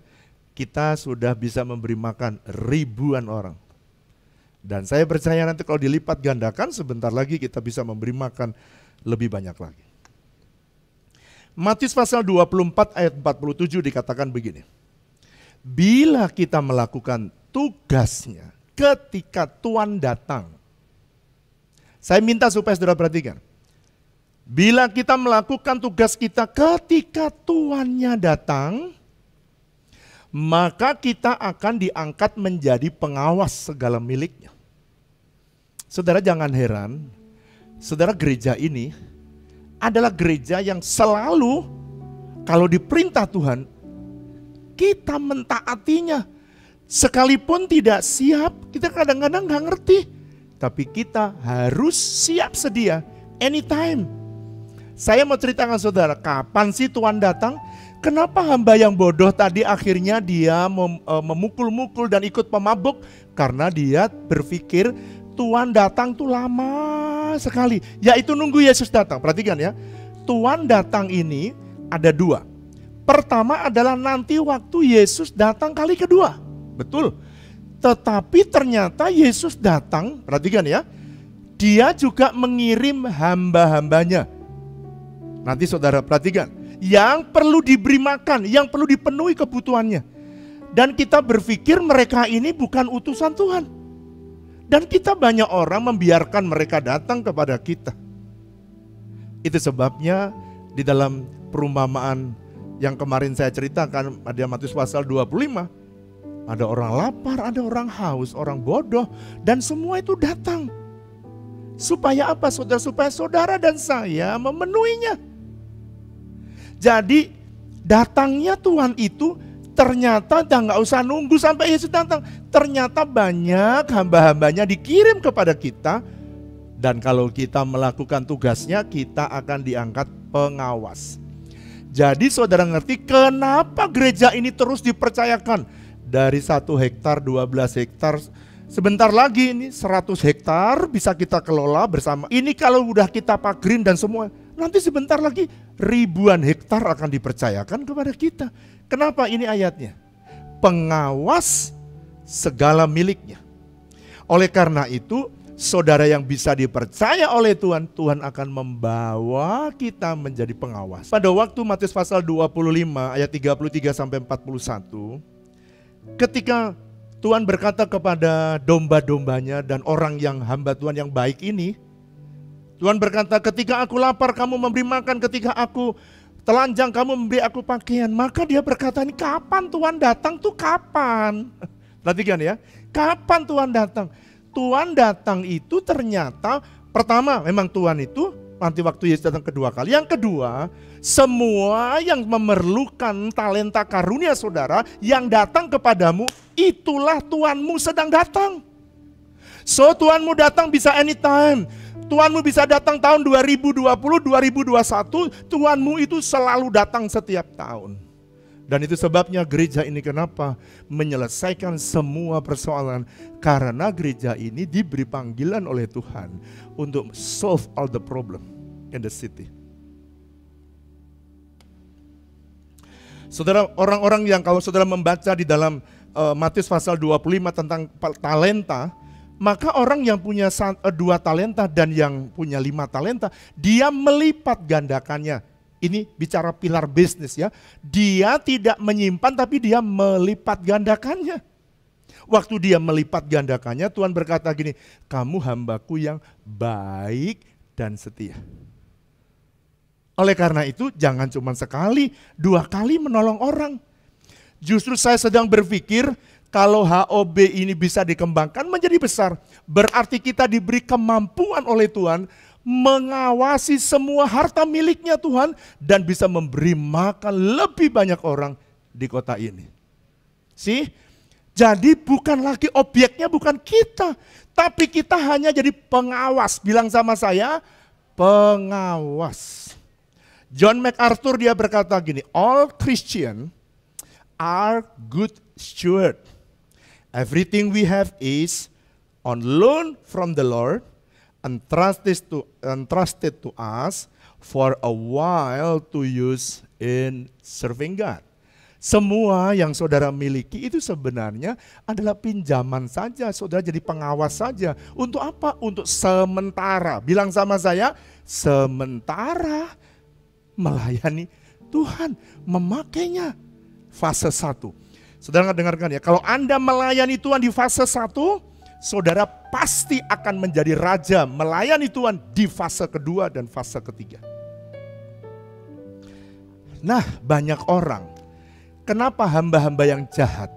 kita sudah bisa memberi makan ribuan orang. Dan saya percaya nanti kalau dilipat gandakan, sebentar lagi kita bisa memberi makan lebih banyak lagi. Matius pasal 24 ayat 47 dikatakan begini. Bila kita melakukan tugasnya ketika Tuhan datang. Saya minta supaya saudara perhatikan. Bila kita melakukan tugas kita ketika Tuannya datang, maka kita akan diangkat menjadi pengawas segala miliknya. Saudara jangan heran, saudara gereja ini adalah gereja yang selalu kalau diperintah Tuhan, kita mentaatinya. Sekalipun tidak siap, kita kadang-kadang nggak ngerti. Tapi kita harus siap sedia, anytime. Saya mau ceritakan saudara, kapan sih Tuhan datang? Kenapa hamba yang bodoh tadi akhirnya dia memukul-mukul dan ikut pemabuk? Karena dia berpikir Tuhan datang tuh lama sekali. Yaitu nunggu Yesus datang. Perhatikan ya, Tuhan datang ini ada dua. Pertama adalah nanti waktu Yesus datang kali kedua. Betul. Tetapi ternyata Yesus datang, perhatikan ya, dia juga mengirim hamba-hambanya. Nanti saudara perhatikan, yang perlu diberi makan, yang perlu dipenuhi kebutuhannya. Dan kita berpikir mereka ini bukan utusan Tuhan. Dan kita banyak orang membiarkan mereka datang kepada kita. Itu sebabnya di dalam perumpamaan yang kemarin saya ceritakan, ada Matius pasal 25. Ada orang lapar, ada orang haus, orang bodoh, dan semua itu datang. Supaya apa saudara? Supaya saudara dan saya memenuhinya. Jadi datangnya Tuhan itu ternyata nggak usah nunggu sampai Yesus datang. Ternyata banyak hamba-hambanya dikirim kepada kita. Dan kalau kita melakukan tugasnya, kita akan diangkat pengawas. Jadi saudara ngerti kenapa gereja ini terus dipercayakan. Dari 1 hektar, 12 hektar, Sebentar lagi ini 100 hektar bisa kita kelola bersama. Ini kalau udah kita pagerin dan semua, nanti sebentar lagi ribuan hektar akan dipercayakan kepada kita. Kenapa ini ayatnya? Pengawas segala miliknya. Oleh karena itu, saudara yang bisa dipercaya oleh Tuhan, Tuhan akan membawa kita menjadi pengawas. Pada waktu Matius pasal 25 ayat 33 sampai 41, ketika Tuhan berkata kepada domba-dombanya dan orang yang hamba Tuhan yang baik ini, Tuhan berkata, ketika aku lapar kamu memberi makan, ketika aku telanjang kamu memberi aku pakaian. Maka dia berkata, ini kapan Tuhan datang tuh kapan? Perhatikan ya, kapan Tuhan datang? Tuhan datang itu ternyata, pertama memang Tuhan itu nanti waktu Yesus datang kedua kali. Yang kedua, semua yang memerlukan talenta karunia saudara yang datang kepadamu, itulah Tuhanmu sedang datang. So Tuhanmu datang bisa anytime. Tuhanmu bisa datang tahun 2020, 2021, Tuhanmu itu selalu datang setiap tahun. Dan itu sebabnya gereja ini kenapa menyelesaikan semua persoalan. Karena gereja ini diberi panggilan oleh Tuhan untuk solve all the problem in the city. Saudara, orang-orang yang kalau saudara membaca di dalam Matius pasal 25 tentang talenta, maka orang yang punya 2 talenta dan yang punya 5 talenta, dia melipat gandakannya. Ini bicara pilar bisnis ya. Dia tidak menyimpan tapi dia melipat gandakannya. Waktu dia melipat gandakannya, Tuhan berkata gini, kamu hambaku yang baik dan setia. Oleh karena itu jangan cuma sekali, 2 kali menolong orang. Justru saya sedang berpikir kalau HOB ini bisa dikembangkan menjadi besar, berarti kita diberi kemampuan oleh Tuhan mengawasi semua harta miliknya Tuhan dan bisa memberi makan lebih banyak orang di kota ini. Jadi bukan lagi objeknya bukan kita, tapi kita hanya jadi pengawas. Bilang sama saya, pengawas. John MacArthur dia berkata gini, all Christian are good steward. Everything we have is on loan from the Lord, entrusted to us for a while to use in serving God. Semua yang saudara miliki itu sebenarnya adalah pinjaman saja, saudara jadi pengawas saja. Untuk apa? Untuk sementara. Bilang sama saya, sementara melayani Tuhan, memakainya. Fase 1. Saudara dengarkan ya, kalau Anda melayani Tuhan di fase 1, saudara pasti akan menjadi raja melayani Tuhan di fase kedua dan fase ketiga. Nah, banyak orang, kenapa hamba-hamba yang jahat?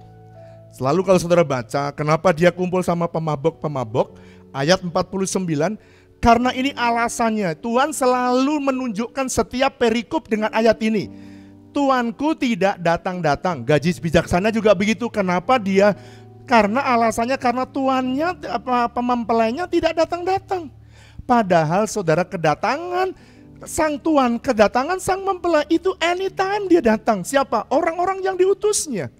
Selalu kalau saudara baca, kenapa dia kumpul sama pemabok-pemabok, ayat 49, karena ini alasannya, Tuhan selalu menunjukkan setiap perikop dengan ayat ini. Tuanku tidak datang-datang, Gadis Bijaksana juga begitu, kenapa dia? Karena alasannya karena tuannya, mempelainya tidak datang-datang. Padahal saudara kedatangan sang tuan, kedatangan sang mempelai itu anytime dia datang. Siapa? Orang-orang yang diutusnya.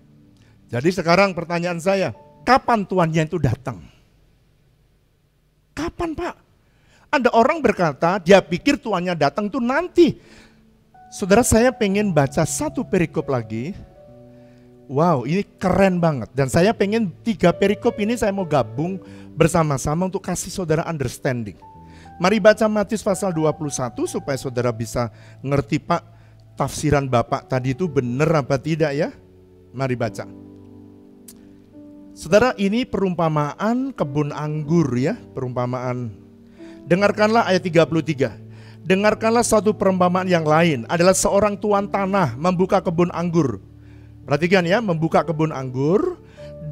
Jadi sekarang pertanyaan saya, kapan tuannya itu datang? Kapan Pak? Ada orang berkata dia pikir tuannya datang itu nanti. Saudara saya pengen baca 1 perikop lagi. Wow, ini keren banget. Dan saya pengen 3 perikop ini saya mau gabung bersama-sama untuk kasih saudara understanding. Mari baca Matius pasal 21 supaya saudara bisa ngerti Pak, tafsiran Bapak tadi itu benar apa tidak ya. Mari baca. Saudara, ini perumpamaan kebun anggur ya, perumpamaan. Dengarkanlah ayat 33. Dengarkanlah suatu perumpamaan yang lain, adalah seorang tuan tanah membuka kebun anggur. Perhatikan ya, membuka kebun anggur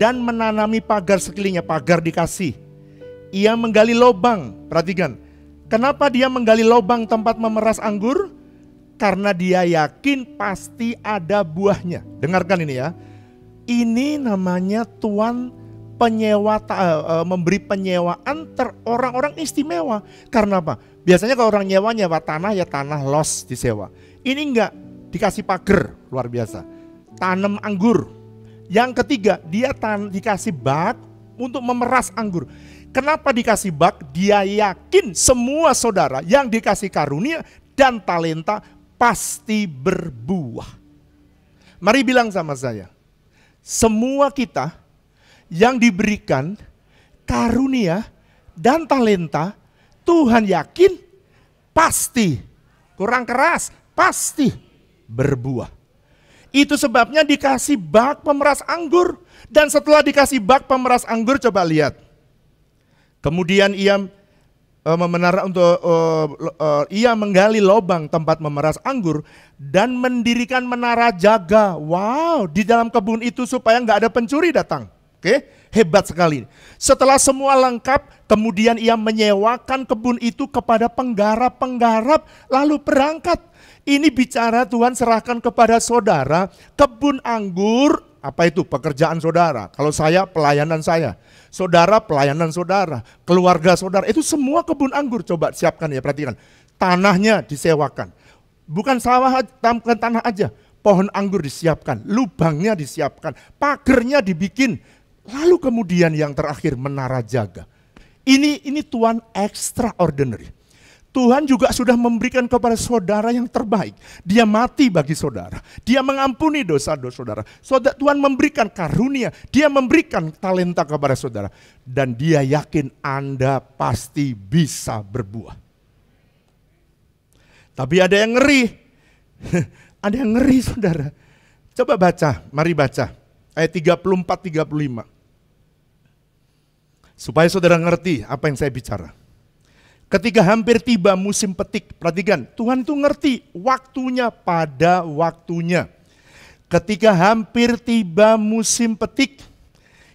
dan menanami pagar sekelilingnya, pagar dikasih. Ia menggali lubang, perhatikan. Kenapa dia menggali lubang tempat memeras anggur? Karena dia yakin pasti ada buahnya. Dengarkan ini ya. Ini namanya tuan penyewa, memberi penyewaan orang-orang istimewa. Karena apa? Biasanya kalau orang nyewa tanah ya tanah los disewa. Ini enggak, dikasih pagar, luar biasa. Tanam anggur. Yang ketiga, dia dikasih bak untuk memeras anggur. Kenapa dikasih bak? Dia yakin semua saudara yang dikasih karunia dan talenta pasti berbuah. Mari bilang sama saya, semua kita yang diberikan karunia dan talenta, Tuhan yakin pasti, kurang keras, pasti berbuah. Itu sebabnya dikasih bak pemeras anggur. Dan setelah dikasih bak pemeras anggur, coba lihat. Kemudian ia ia menggali lubang tempat memeras anggur dan mendirikan menara jaga. Wow, di dalam kebun itu supaya nggak ada pencuri datang. Oke, hebat sekali. Setelah semua lengkap, kemudian ia menyewakan kebun itu kepada penggarap-penggarap lalu berangkat. Ini bicara Tuhan serahkan kepada saudara kebun anggur. Apa itu pekerjaan saudara? Kalau saya, pelayanan saya. Saudara, pelayanan saudara. Keluarga saudara, itu semua kebun anggur. Coba siapkan ya, perhatikan. Tanahnya disewakan. Bukan sawah, bukan tanah aja. Pohon anggur disiapkan, lubangnya disiapkan, pagernya dibikin. Lalu kemudian yang terakhir menara jaga. Ini Tuhan extraordinary. Tuhan juga sudah memberikan kepada saudara yang terbaik. Dia mati bagi saudara. Dia mengampuni dosa-dosa saudara. Tuhan memberikan karunia. Dia memberikan talenta kepada saudara. Dan dia yakin Anda pasti bisa berbuah. Tapi ada yang ngeri. Ada yang ngeri saudara. Coba baca, mari baca. Ayat 34-35. Supaya saudara ngerti apa yang saya bicara. Ketika hampir tiba musim petik, perhatikan, Tuhan itu ngerti waktunya pada waktunya. Ketika hampir tiba musim petik,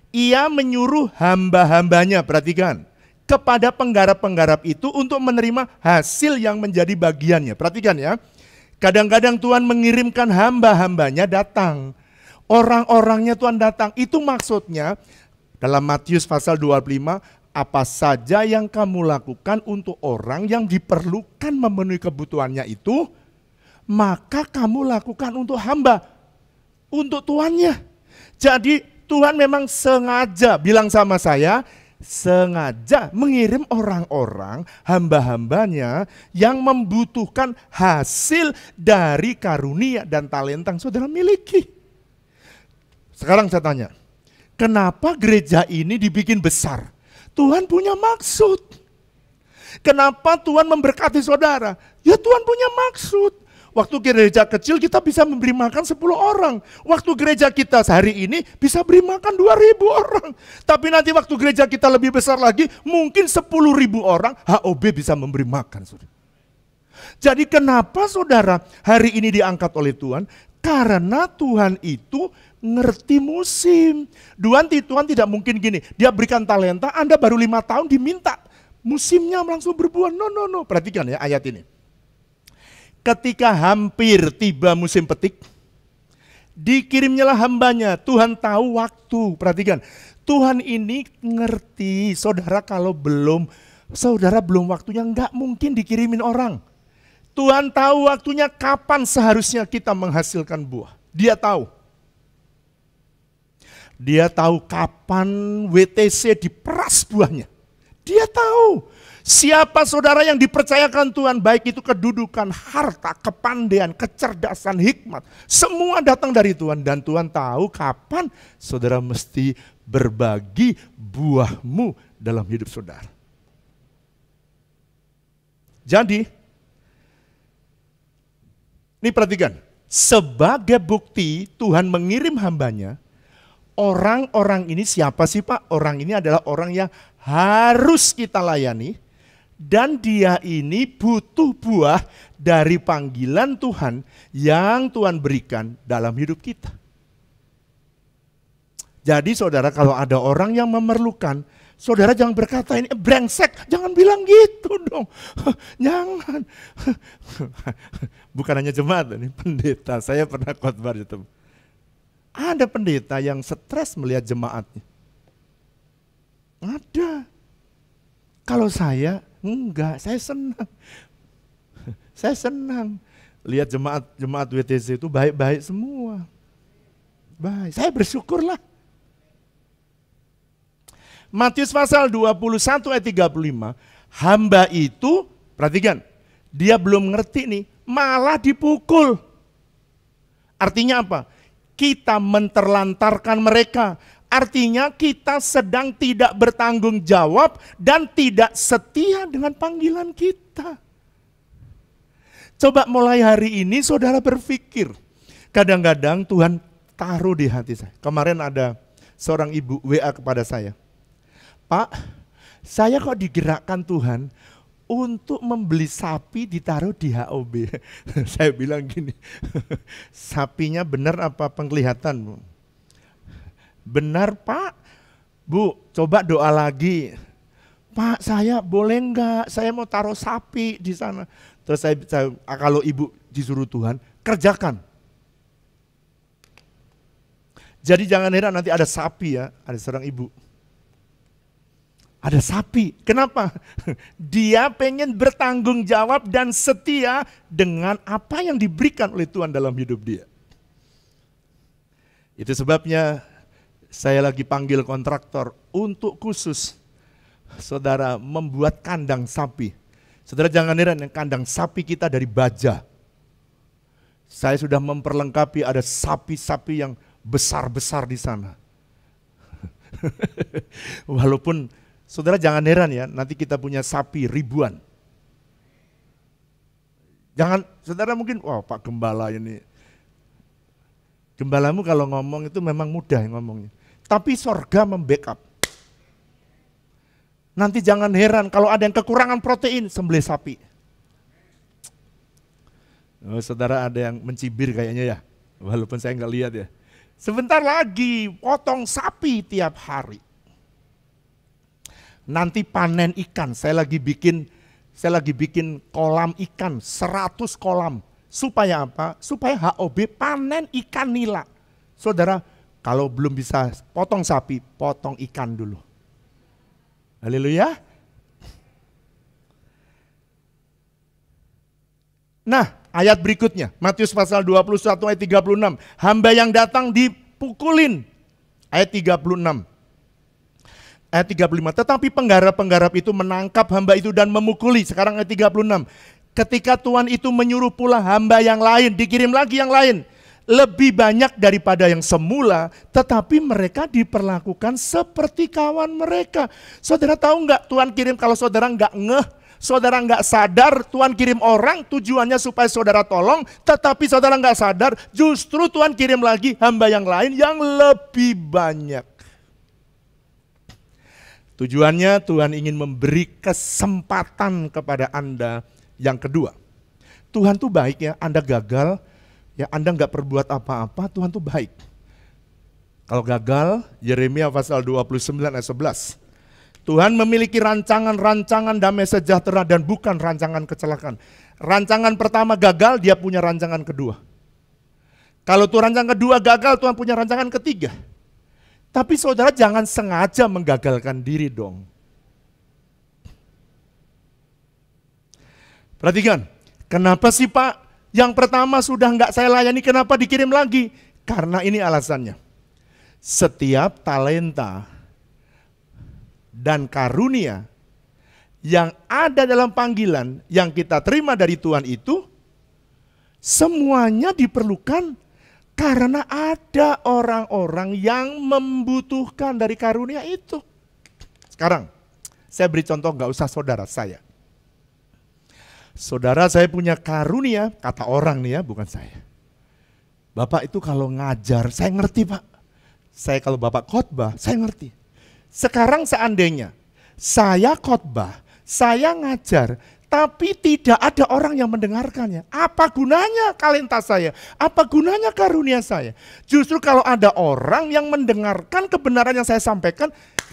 ia menyuruh hamba-hambanya, perhatikan, kepada penggarap-penggarap itu untuk menerima hasil yang menjadi bagiannya. Perhatikan ya, kadang-kadang Tuhan mengirimkan hamba-hambanya datang. Orang-orangnya Tuhan datang, itu maksudnya dalam Matius pasal 25, apa saja yang kamu lakukan untuk orang yang diperlukan memenuhi kebutuhannya itu, maka kamu lakukan untuk hamba, untuk tuannya. Jadi Tuhan memang sengaja, bilang sama saya, sengaja mengirim orang-orang, hamba-hambanya yang membutuhkan hasil dari karunia dan talenta yang saudara miliki. Sekarang saya tanya, kenapa gereja ini dibikin besar? Tuhan punya maksud. Kenapa Tuhan memberkati saudara? Ya Tuhan punya maksud. Waktu gereja kecil kita bisa memberi makan 10 orang. Waktu gereja kita sehari ini bisa beri makan 2.000 orang. Tapi nanti waktu gereja kita lebih besar lagi, mungkin 10.000 orang HOB bisa memberi makan. Jadi kenapa saudara hari ini diangkat oleh Tuhan? Karena Tuhan itu ngerti musim. Tuhan tidak mungkin gini, dia berikan talenta, Anda baru 5 tahun diminta. Musimnya langsung berbuah. No. Perhatikan ya ayat ini. Ketika hampir tiba musim petik, dikirimnyalah hambanya. Tuhan tahu waktu. Perhatikan, Tuhan ini ngerti. Saudara kalau saudara belum waktunya, nggak mungkin dikirimin orang. Tuhan tahu waktunya kapan seharusnya kita menghasilkan buah. Dia tahu. Dia tahu kapan WTC diperas buahnya. Dia tahu siapa saudara yang dipercayakan Tuhan, baik itu kedudukan, harta, kepandaian, kecerdasan, hikmat. Semua datang dari Tuhan dan Tuhan tahu kapan saudara mesti berbagi buahmu dalam hidup saudara. Jadi, ini perhatikan, sebagai bukti Tuhan mengirim hambanya, orang-orang ini siapa sih Pak? Orang ini adalah orang yang harus kita layani dan dia ini butuh buah dari panggilan Tuhan yang Tuhan berikan dalam hidup kita. Jadi saudara kalau ada orang yang memerlukan, saudara jangan berkata ini brengsek, jangan bilang gitu dong. Jangan. Bukan hanya jemaat, ini pendeta, saya pernah khotbah itu. Ada pendeta yang stres melihat jemaatnya. Ada. Kalau saya, enggak, saya senang. Saya senang. Lihat jemaat WTC itu baik-baik semua. Baik, saya bersyukurlah. Matius pasal 21 ayat 35, hamba itu, perhatikan, dia belum ngerti nih, malah dipukul. Artinya apa? Kita menterlantarkan mereka. Artinya kita sedang tidak bertanggung jawab dan tidak setia dengan panggilan kita. Coba mulai hari ini saudara berpikir. Kadang-kadang Tuhan taruh di hati saya. Kemarin ada seorang ibu WA kepada saya. Pak, saya kok digerakkan Tuhan untuk membeli sapi ditaruh di HOB. Saya bilang gini, sapinya benar apa penglihatan? Benar Pak. Bu, coba doa lagi. Pak, saya boleh enggak? Saya mau taruh sapi di sana. Terus saya kalau ibu disuruh Tuhan, kerjakan. Jadi jangan heran nanti ada sapi ya, ada seorang ibu. Ada sapi, kenapa? Dia pengen bertanggung jawab dan setia dengan apa yang diberikan oleh Tuhan dalam hidup dia. Itu sebabnya saya lagi panggil kontraktor untuk khusus saudara membuat kandang sapi. Saudara jangan heran, kandang sapi kita dari baja. Saya sudah memperlengkapi, ada sapi-sapi yang besar-besar di sana. Walaupun saudara jangan heran ya, nanti kita punya sapi ribuan. Jangan, saudara mungkin, wah Pak Gembala ini. Gembalamu kalau ngomong itu memang mudah ngomongnya. Tapi sorga membackup. Nanti jangan heran kalau ada yang kekurangan protein, sembelih sapi. Oh, saudara ada yang mencibir kayaknya ya, walaupun saya nggak lihat ya. Sebentar lagi potong sapi tiap hari. Nanti panen ikan, saya lagi bikin kolam ikan, 100 kolam. Supaya apa? Supaya HOB panen ikan nila. Saudara, kalau belum bisa potong sapi, potong ikan dulu. Haleluya. Nah, ayat berikutnya, Matius pasal 21 ayat 36. Hamba yang datang dipukulin. Ayat 36. Ayat 35. Tetapi penggarap-penggarap itu menangkap hamba itu dan memukuli. Sekarang ayat 36. Ketika Tuhan itu menyuruh pula hamba yang lain, dikirim lagi yang lain. Lebih banyak daripada yang semula, tetapi mereka diperlakukan seperti kawan mereka. Saudara tahu nggak Tuhan kirim kalau saudara nggak ngeh, saudara nggak sadar, Tuhan kirim orang tujuannya supaya saudara tolong, tetapi saudara nggak sadar, justru Tuhan kirim lagi hamba yang lain yang lebih banyak. Tujuannya Tuhan ingin memberi kesempatan kepada Anda yang kedua. Tuhan tuh baik ya, Anda gagal, ya Anda nggak perbuat apa-apa, Tuhan tuh baik. Kalau gagal, Yeremia pasal 29 ayat 11. Tuhan memiliki rancangan-rancangan damai sejahtera dan bukan rancangan kecelakaan. Rancangan pertama gagal, dia punya rancangan kedua. Kalau Tuhan rancangan kedua gagal, Tuhan punya rancangan ketiga. Tapi saudara jangan sengaja menggagalkan diri dong. Perhatikan, kenapa sih Pak? Yang pertama sudah enggak saya layani, kenapa dikirim lagi? Karena ini alasannya. Setiap talenta dan karunia yang ada dalam panggilan yang kita terima dari Tuhan itu, semuanya diperlukan karena ada orang-orang yang membutuhkan dari karunia itu. Sekarang, saya beri contoh, enggak usah saudara saya. Saudara saya punya karunia, kata orang nih ya, bukan saya. Bapak itu kalau ngajar, saya ngerti Pak. Saya kalau Bapak khotbah, saya ngerti. Sekarang seandainya saya khotbah, saya ngajar, tapi tidak ada orang yang mendengarkannya. Apa gunanya talenta saya? Apa gunanya karunia saya? Justru kalau ada orang yang mendengarkan kebenaran yang saya sampaikan,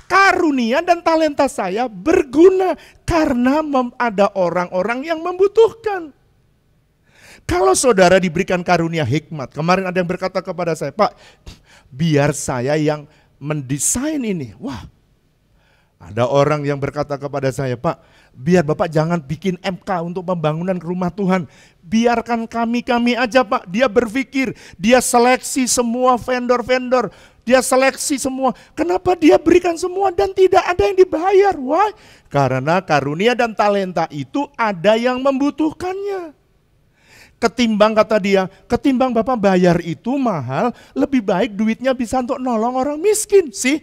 karunia dan talenta saya berguna karena ada orang-orang yang membutuhkan. Kalau saudara diberikan karunia hikmat, kemarin ada yang berkata kepada saya, Pak, biar saya yang mendesain ini. Wah, ada orang yang berkata kepada saya, Pak, biar Bapak jangan bikin MK untuk pembangunan rumah Tuhan. Biarkan kami aja Pak. Dia berpikir, dia seleksi semua vendor-vendor. dia seleksi semua. Kenapa dia berikan semua dan tidak ada yang dibayar? Why? Karena karunia dan talenta itu ada yang membutuhkannya. Ketimbang, kata dia, ketimbang Bapak bayar itu mahal, lebih baik duitnya bisa untuk nolong orang miskin sih.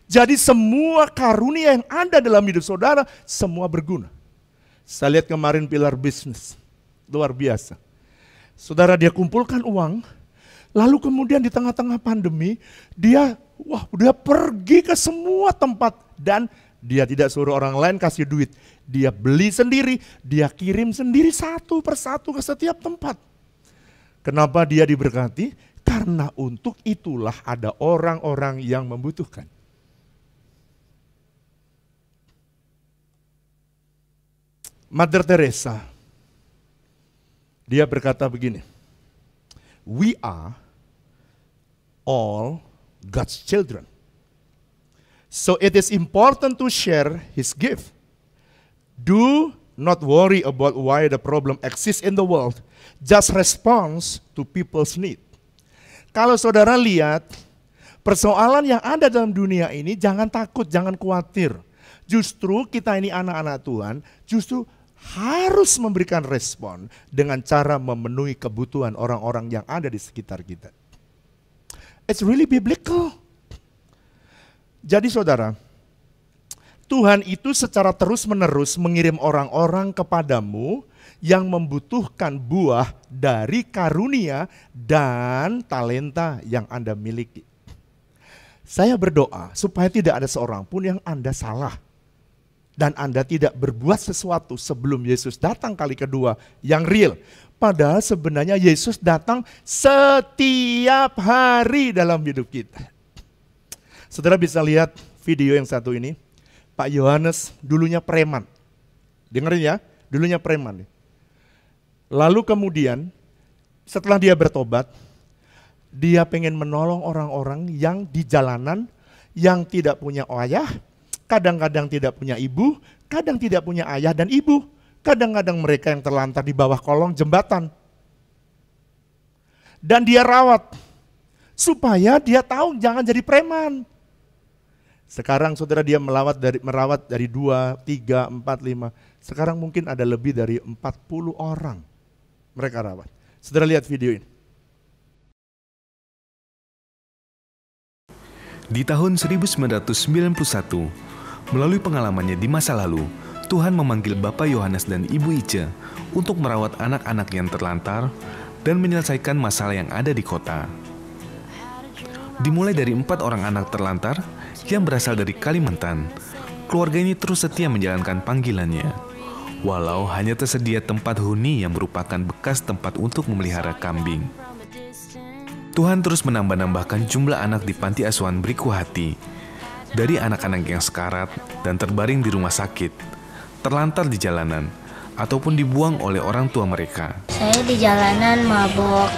Jadi semua karunia yang ada dalam hidup saudara, semua berguna. Saya lihat kemarin pilar bisnis, luar biasa. Saudara, dia kumpulkan uang, lalu kemudian di tengah-tengah pandemi, dia pergi ke semua tempat dan dia tidak suruh orang lain kasih duit. Dia beli sendiri, dia kirim sendiri satu persatu ke setiap tempat. Kenapa dia diberkati? Karena untuk itulah ada orang-orang yang membutuhkan. Mother Teresa, dia berkata begini, we are all God's children. So it is important to share His gift. Do not worry about why the problem exists in the world. Just respond to people's need. Kalau saudara lihat persoalan yang ada dalam dunia ini, jangan takut, jangan khawatir. Justru kita ini anak-anak Tuhan, justru harus memberikan respon dengan cara memenuhi kebutuhan orang-orang yang ada di sekitar kita. It's really biblical. Jadi saudara, Tuhan itu secara terus-menerus mengirim orang-orang kepadamu yang membutuhkan buah dari karunia dan talenta yang Anda miliki. Saya berdoa supaya tidak ada seorang pun yang Anda salah. Dan Anda tidak berbuat sesuatu sebelum Yesus datang kali kedua yang real. Padahal sebenarnya Yesus datang setiap hari dalam hidup kita. Saudara bisa lihat video yang satu ini. Pak Yohanes dulunya preman. Dengerin ya, dulunya preman. Lalu kemudian setelah dia bertobat, dia pengen menolong orang-orang yang di jalanan, yang tidak punya ayah, kadang-kadang tidak punya ibu, kadang tidak punya ayah dan ibu. Kadang-kadang mereka yang terlantar di bawah kolong jembatan. Dan dia rawat, supaya dia tahu jangan jadi preman. Sekarang saudara dia merawat dari 2, 3, 4, 5. Sekarang mungkin ada lebih dari 40 orang mereka rawat. Saudara lihat video ini. Di tahun 1991, melalui pengalamannya di masa lalu, Tuhan memanggil Bapak Yohanes dan Ibu Ice untuk merawat anak-anak yang terlantar dan menyelesaikan masalah yang ada di kota. Dimulai dari 4 orang anak terlantar yang berasal dari Kalimantan, keluarga ini terus setia menjalankan panggilannya. Walau hanya tersedia tempat huni yang merupakan bekas tempat untuk memelihara kambing. Tuhan terus menambah-nambahkan jumlah anak di panti asuhan Beriku Hati. Dari anak-anak yang sekarat dan terbaring di rumah sakit, terlantar di jalanan, ataupun dibuang oleh orang tua mereka. Saya di jalanan mabok,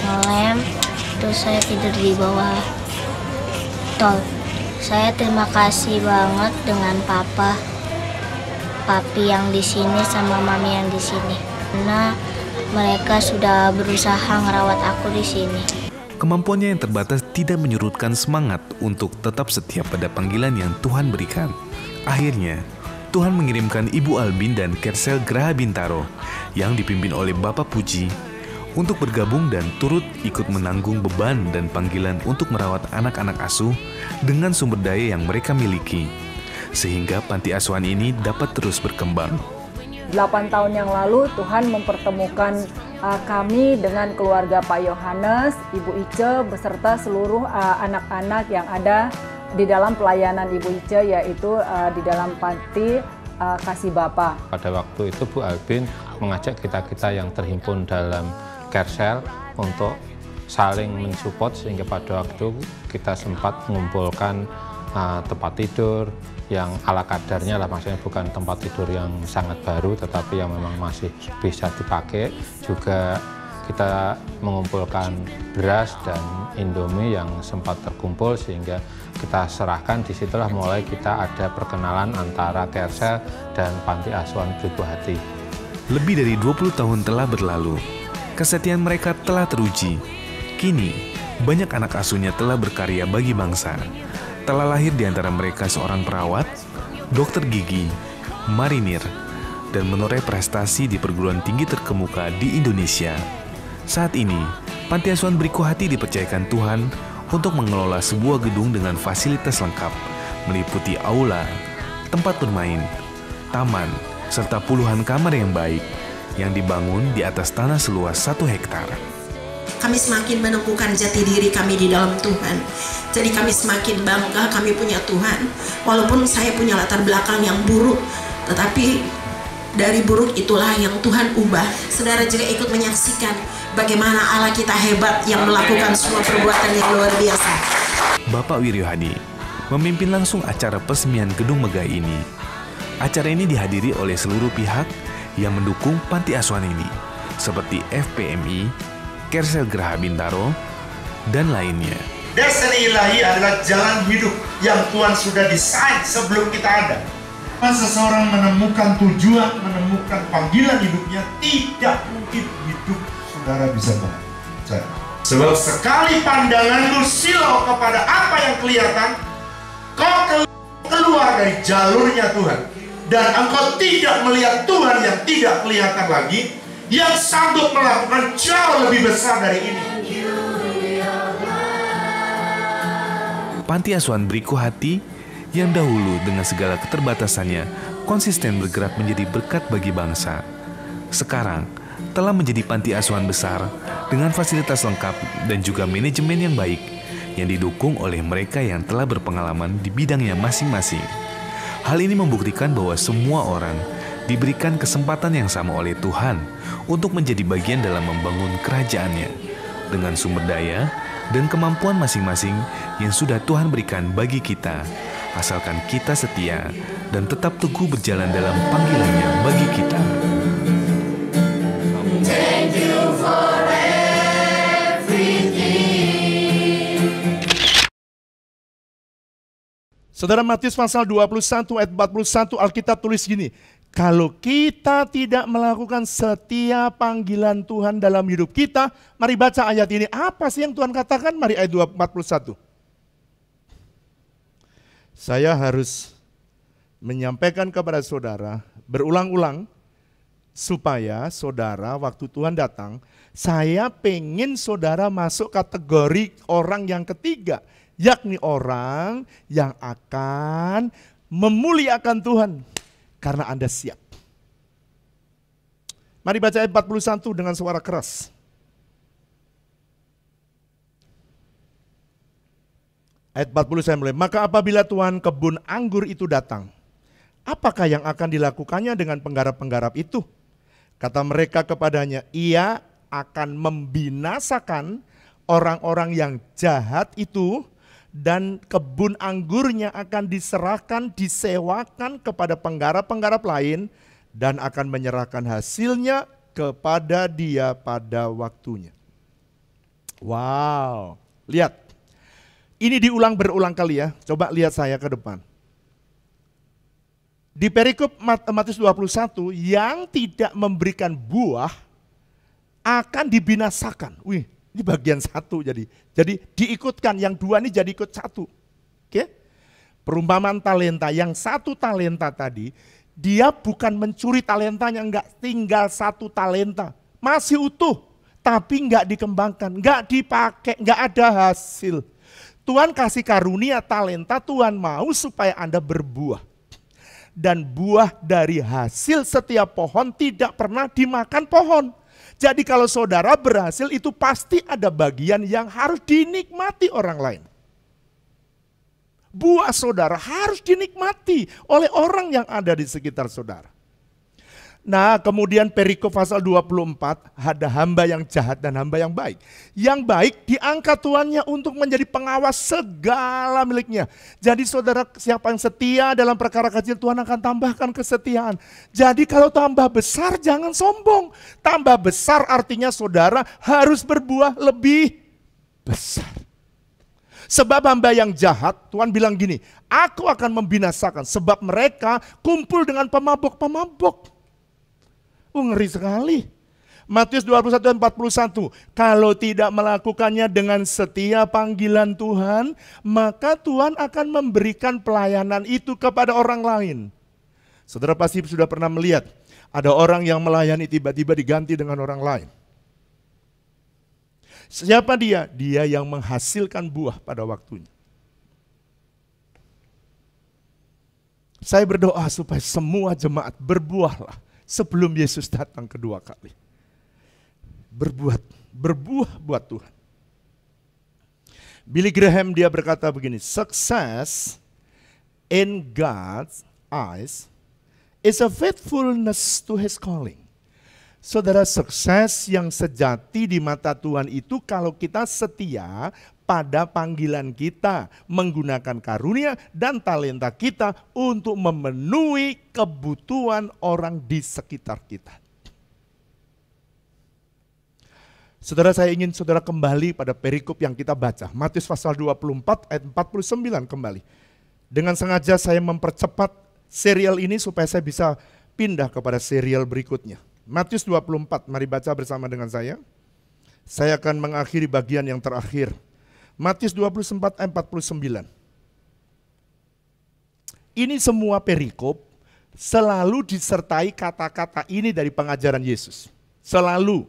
ngelem, terus saya tidur di bawah tol. Saya terima kasih banget dengan papi yang di sini sama mami yang di sini. Karena mereka sudah berusaha ngerawat aku di sini. Kemampuannya yang terbatas tidak menyurutkan semangat untuk tetap setia pada panggilan yang Tuhan berikan. Akhirnya, Tuhan mengirimkan Ibu Albin dan Kersel Graha Bintaro yang dipimpin oleh Bapak Puji untuk bergabung dan turut ikut menanggung beban dan panggilan untuk merawat anak-anak asuh dengan sumber daya yang mereka miliki, sehingga panti asuhan ini dapat terus berkembang. 8 tahun yang lalu Tuhan mempertemukan kami dengan keluarga Pak Yohanes, Ibu Ice, beserta seluruh anak-anak yang ada di dalam pelayanan Ibu Ice, yaitu di dalam panti Kasih Bapa. Pada waktu itu Bu Albin mengajak kita-kita yang terhimpun dalam Kersel untuk saling mensupport, sehingga pada waktu kita sempat mengumpulkan tempat tidur yang ala kadarnya lah, maksudnya bukan tempat tidur yang sangat baru tetapi yang memang masih bisa dipakai. Juga kita mengumpulkan beras dan Indomie yang sempat terkumpul sehingga kita serahkan. Disitulah mulai kita ada perkenalan antara Kersel dan Panti Asuhan Beriku Hati. Lebih dari 20 tahun telah berlalu, kesetiaan mereka telah teruji. Kini, banyak anak asuhnya telah berkarya bagi bangsa. Telah lahir di antara mereka seorang perawat, dokter gigi, marinir, dan menoreh prestasi di perguruan tinggi terkemuka di Indonesia. Saat ini, Panti Asuhan Beriku Hati dipercayakan Tuhan untuk mengelola sebuah gedung dengan fasilitas lengkap, meliputi aula, tempat bermain, taman, serta puluhan kamar yang baik yang dibangun di atas tanah seluas 1 hektar. Kami semakin menemukan jati diri kami di dalam Tuhan. Jadi kami semakin bangga kami punya Tuhan. Walaupun saya punya latar belakang yang buruk, tetapi dari buruk itulah yang Tuhan ubah. Saudara juga ikut menyaksikan bagaimana Allah kita hebat yang melakukan semua perbuatan yang luar biasa. Bapak Wiryo Hadi memimpin langsung acara peresmian gedung megah ini. Acara ini dihadiri oleh seluruh pihak yang mendukung panti asuhan ini, seperti FPMI, Kersel Geraha Bintaro, dan lainnya. Destiny ilahi adalah jalan hidup yang Tuhan sudah desain sebelum kita ada. Pas seseorang menemukan tujuan, menemukan panggilan hidupnya, tidak mungkin hidup saudara bisa bahagia. Sebab sekali pandanganmu silau kepada apa yang kelihatan, kau keluar dari jalurnya Tuhan. Dan engkau tidak melihat Tuhan yang tidak kelihatan lagi, yang sanggup melakukan jauh lebih besar dari ini. Panti Asuhan Beriku Hati yang dahulu dengan segala keterbatasannya konsisten bergerak menjadi berkat bagi bangsa, sekarang telah menjadi panti asuhan besar dengan fasilitas lengkap dan juga manajemen yang baik yang didukung oleh mereka yang telah berpengalaman di bidangnya masing-masing. Hal ini membuktikan bahwa semua orang diberikan kesempatan yang sama oleh Tuhan untuk menjadi bagian dalam membangun kerajaannya dengan sumber daya dan kemampuan masing-masing yang sudah Tuhan berikan bagi kita, asalkan kita setia dan tetap teguh berjalan dalam panggilannya bagi kita. Thank you for everything. Saudara, Matius pasal 21 ayat 41 Alkitab tulis gini, kalau kita tidak melakukan setiap panggilan Tuhan dalam hidup kita, mari baca ayat ini. Apa sih yang Tuhan katakan? Mari ayat 41. Saya harus menyampaikan kepada saudara berulang-ulang supaya saudara waktu Tuhan datang, saya pengen saudara masuk kategori orang yang ketiga, yakni orang yang akan memuliakan Tuhan karena Anda siap. Mari baca ayat 41 dengan suara keras. Ayat 40 saya mulai. Maka apabila Tuhan kebun anggur itu datang, apakah yang akan dilakukannya dengan penggarap-penggarap itu? Kata mereka kepadanya, ia akan membinasakan orang-orang yang jahat itu, dan kebun anggurnya akan diserahkan, disewakan kepada penggarap-penggarap lain, dan akan menyerahkan hasilnya kepada dia pada waktunya. Wow, lihat. Ini diulang berulang kali ya, coba lihat saya ke depan. Di perikop Matius 21, yang tidak memberikan buah akan dibinasakan. Wih, ini bagian satu jadi diikutkan, yang dua ini jadi ikut satu. Oke? Perumpamaan talenta, yang satu talenta tadi, dia bukan mencuri talentanya, enggak, tinggal satu talenta. Masih utuh, tapi enggak dikembangkan, enggak dipakai, enggak ada hasil. Tuhan kasih karunia talenta, Tuhan mau supaya Anda berbuah. Dan buah dari hasil setiap pohon tidak pernah dimakan pohon. Jadi kalau saudara berhasil itu pasti ada bagian yang harus dinikmati orang lain. Buah saudara harus dinikmati oleh orang yang ada di sekitar saudara. Nah, kemudian perikop pasal 24, ada hamba yang jahat dan hamba yang baik. Yang baik diangkat tuannya untuk menjadi pengawas segala miliknya. Jadi saudara, siapa yang setia dalam perkara kecil, Tuhan akan tambahkan kesetiaan. Jadi kalau tambah besar jangan sombong. Tambah besar artinya saudara harus berbuah lebih besar. Sebab hamba yang jahat, Tuhan bilang gini, aku akan membinasakan sebab mereka kumpul dengan pemabok-pemabok. Ngeri sekali. Matius 21 dan 41, kalau tidak melakukannya dengan setia panggilan Tuhan, maka Tuhan akan memberikan pelayanan itu kepada orang lain. Saudara pasti sudah pernah melihat, ada orang yang melayani tiba-tiba diganti dengan orang lain. Siapa dia? Dia yang menghasilkan buah pada waktunya. Saya berdoa supaya semua jemaat berbuahlah sebelum Yesus datang kedua kali. Berbuah buat Tuhan. Billy Graham dia berkata begini, success in God's eyes is a faithfulness to His calling. Saudara, sukses yang sejati di mata Tuhan itu kalau kita setia pada panggilan kita, menggunakan karunia dan talenta kita untuk memenuhi kebutuhan orang di sekitar kita. Saudara, saya ingin saudara kembali pada perikop yang kita baca, Matius pasal 24 ayat 49 kembali. Dengan sengaja saya mempercepat serial ini supaya saya bisa pindah kepada serial berikutnya. Matius 24, mari baca bersama dengan saya. Saya akan mengakhiri bagian yang terakhir. Matius 24 ayat 49. Ini semua perikop selalu disertai kata-kata ini dari pengajaran Yesus. Selalu.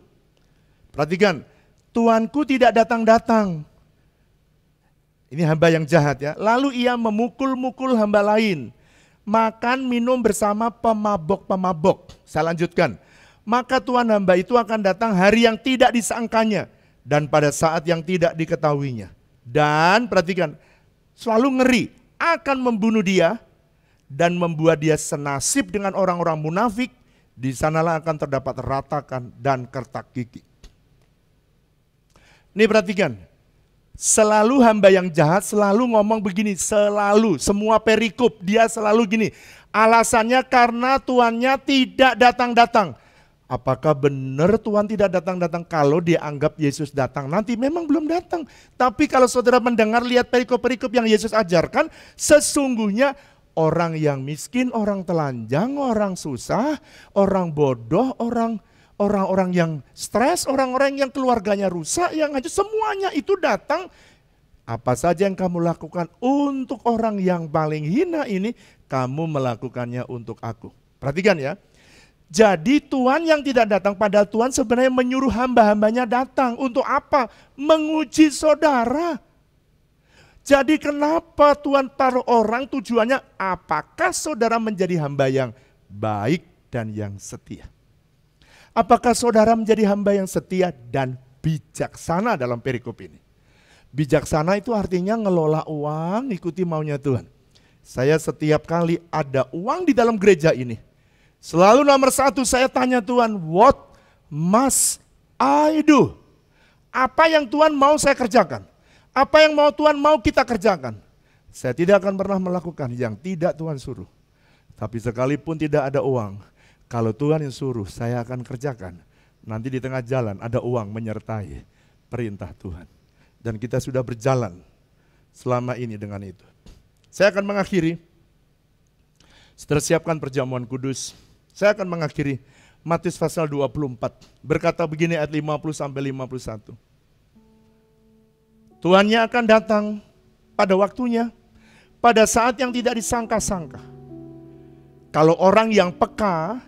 Perhatikan, Tuanku tidak datang-datang. Ini hamba yang jahat ya. Lalu ia memukul-mukul hamba lain. Makan minum bersama pemabok-pemabok. Saya lanjutkan. Maka Tuhan hamba itu akan datang hari yang tidak disangkanya dan pada saat yang tidak diketahuinya. Dan perhatikan, selalu ngeri akan membunuh dia dan membuat dia senasib dengan orang-orang munafik. Di sanalah akan terdapat ratakan dan kertak gigi. Ini perhatikan, selalu hamba yang jahat selalu ngomong begini, selalu, semua perikop dia selalu gini. Alasannya karena tuannya tidak datang-datang. Apakah benar Tuhan tidak datang-datang? Kalau dia anggap Yesus datang nanti, memang belum datang. Tapi kalau saudara mendengar, lihat perikop-perikop yang Yesus ajarkan, sesungguhnya orang yang miskin, orang telanjang, orang susah, orang bodoh, orang-orang yang stres, orang-orang yang keluarganya rusak, yang hancur, semuanya itu datang. Apa saja yang kamu lakukan untuk orang yang paling hina ini, kamu melakukannya untuk aku. Perhatikan ya. Jadi Tuhan yang tidak datang, padahal Tuhan sebenarnya menyuruh hamba-hambanya datang. Untuk apa? Menguji saudara. Jadi kenapa Tuhan taruh orang, tujuannya apakah saudara menjadi hamba yang baik dan yang setia? Apakah saudara menjadi hamba yang setia dan bijaksana dalam perikop ini? Bijaksana itu artinya ngelola uang, ikuti maunya Tuhan. Saya setiap kali ada uang di dalam gereja ini, selalu nomor satu saya tanya Tuhan, what must I do? Apa yang Tuhan mau saya kerjakan? Apa yang mau Tuhan mau kita kerjakan? Saya tidak akan pernah melakukan yang tidak Tuhan suruh. Tapi sekalipun tidak ada uang, kalau Tuhan yang suruh saya akan kerjakan. Nanti di tengah jalan ada uang menyertai perintah Tuhan. Dan kita sudah berjalan selama ini dengan itu. Saya akan mengakhiri. Setelah siapkan perjamuan kudus, saya akan mengakhiri Matius pasal 24. Berkata begini ayat 50 sampai 51. Tuhannya akan datang pada waktunya, pada saat yang tidak disangka-sangka. Kalau orang yang peka,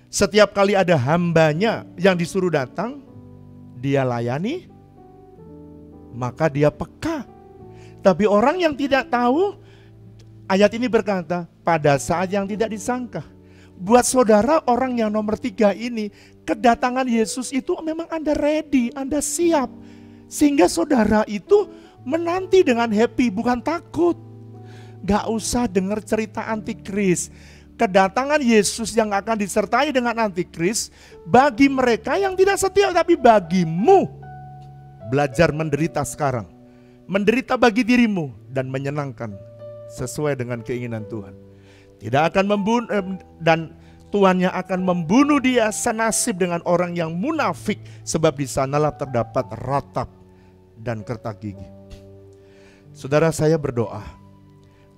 setiap kali ada hambanya yang disuruh datang, dia layani, maka dia peka. Tapi orang yang tidak tahu, ayat ini berkata, pada saat yang tidak disangka. Buat saudara orang yang nomor 3 ini, kedatangan Yesus itu memang Anda ready, Anda siap. Sehingga saudara itu menanti dengan happy, bukan takut. Gak usah dengar cerita antikris. Kedatangan Yesus yang akan disertai dengan antikris bagi mereka yang tidak setia, tapi bagimu belajar menderita sekarang. Menderita bagi dirimu dan menyenangkan sesuai dengan keinginan Tuhan. Tidak akan membunuh dan tuannya akan membunuh dia senasib dengan orang yang munafik, sebab di sanalah terdapat ratap dan kertak gigi. Saudara, saya berdoa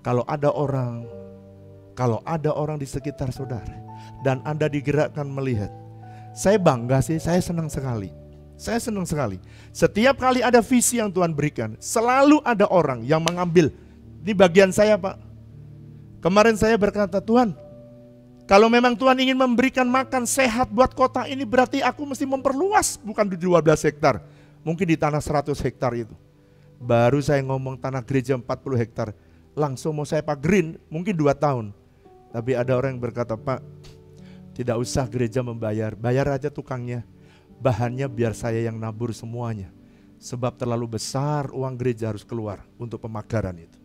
kalau ada orang di sekitar saudara dan Anda digerakkan melihat Saya bangga sih, saya senang sekali. Saya senang sekali. Setiap kali ada visi yang Tuhan berikan, selalu ada orang yang mengambil. Ini bagian saya, Pak. Kemarin saya berkata, Tuhan, kalau memang Tuhan ingin memberikan makan sehat buat kota ini, berarti aku mesti memperluas, bukan di 12 hektar. Mungkin di tanah 100 hektar itu. Baru saya ngomong tanah gereja 40 hektar, langsung mau saya pagerin, mungkin 2 tahun. Tapi ada orang yang berkata, Pak, tidak usah gereja membayar, bayar aja tukangnya. Bahannya biar saya yang nabur semuanya. Sebab terlalu besar uang gereja harus keluar untuk pemagaran itu.